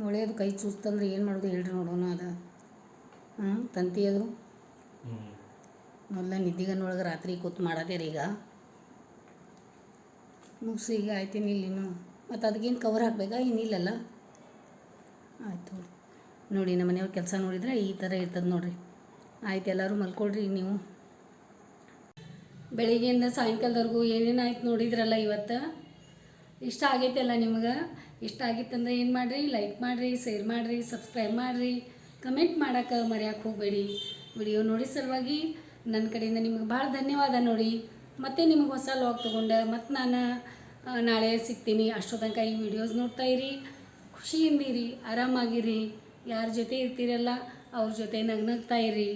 ಮೊಳೆಯದು ಕೈ ಚುಸ್ತಂದ್ರೆ ಏನು ಮಾಡೋದು ಹೇಳ್ರಿ ನೋಡೋಣ. ಅದು ತಂತಿ ಅದು ಮೊದಲ ನಿದ್ದಿಗನ್ನೊಳಗೆ ರಾತ್ರಿ ಕೂತು ಮಾಡತ್ತೇರಿ. ಈಗ ಮುಗಿಸಿ ಈಗ ಆಯ್ತೀನಿ ಇಲ್ಲಿನು. ಮತ್ತು ಅದಕ್ಕೇನು ಕವರ್ ಹಾಕಬೇಕಾ? ಏನಿಲ್ಲಲ್ಲ. ಆಯಿತು ನೋಡಿ, ನಮ್ಮ ಮನೆಯವ್ರ ಕೆಲಸ ನೋಡಿದರೆ ಈ ಥರ ಇರ್ತದೆ ನೋಡಿರಿ. ಆಯ್ತು, ಎಲ್ಲರೂ ಮಲ್ಕೊಳ್ರಿ ನೀವು. ಬೆಳಿಗ್ಗೆಯಿಂದ ಸಾಯಂಕಾಲದವರೆಗೂ ಏನೇನಾಯ್ತು ನೋಡಿದ್ರಲ್ಲ ಇವತ್ತು. ಇಷ್ಟ ಆಗೈತಲ್ಲ ನಿಮ್ಗೆ? ಇಷ್ಟ ಆಗಿತ್ತಂದ್ರೆ ಏನು ಮಾಡಿರಿ? ಲೈಕ್ ಮಾಡಿರಿ, ಶೇರ್ ಮಾಡಿರಿ, ಸಬ್ಸ್ಕ್ರೈಬ್ ಮಾಡಿರಿ, ಕಮೆಂಟ್ ಮಾಡೋಕೆ ಮರೆಯೋಕೆ ಹೋಗಬೇಡಿ. ವಿಡಿಯೋ ನೋಡಿ ಸಲುವಾಗಿ ನನ್ನ ಕಡೆಯಿಂದ ನಿಮ್ಗೆ ಭಾಳ ಧನ್ಯವಾದ ನೋಡಿ. ಮತ್ತೆ ನಿಮಗೆ ಹೊಸ ಲಾಗ್ ತೊಗೊಂಡೆ ಮತ್ತು ನಾನು ನಾಳೆ ಸಿಗ್ತೀನಿ. ಅಷ್ಟೋ ತನಕ ಈ ವಿಡಿಯೋಸ್ ನೋಡ್ತಾ ಇರಿ, ಖುಷಿಯಿಂದಿರಿ, ಆರಾಮಾಗಿರಿ. ಯಾರ ಜೊತೆ ಇರ್ತೀರಲ್ಲ ಅವ್ರ ಜೊತೆ ನಗ್ನಗ್ತಾ ಇರಿ.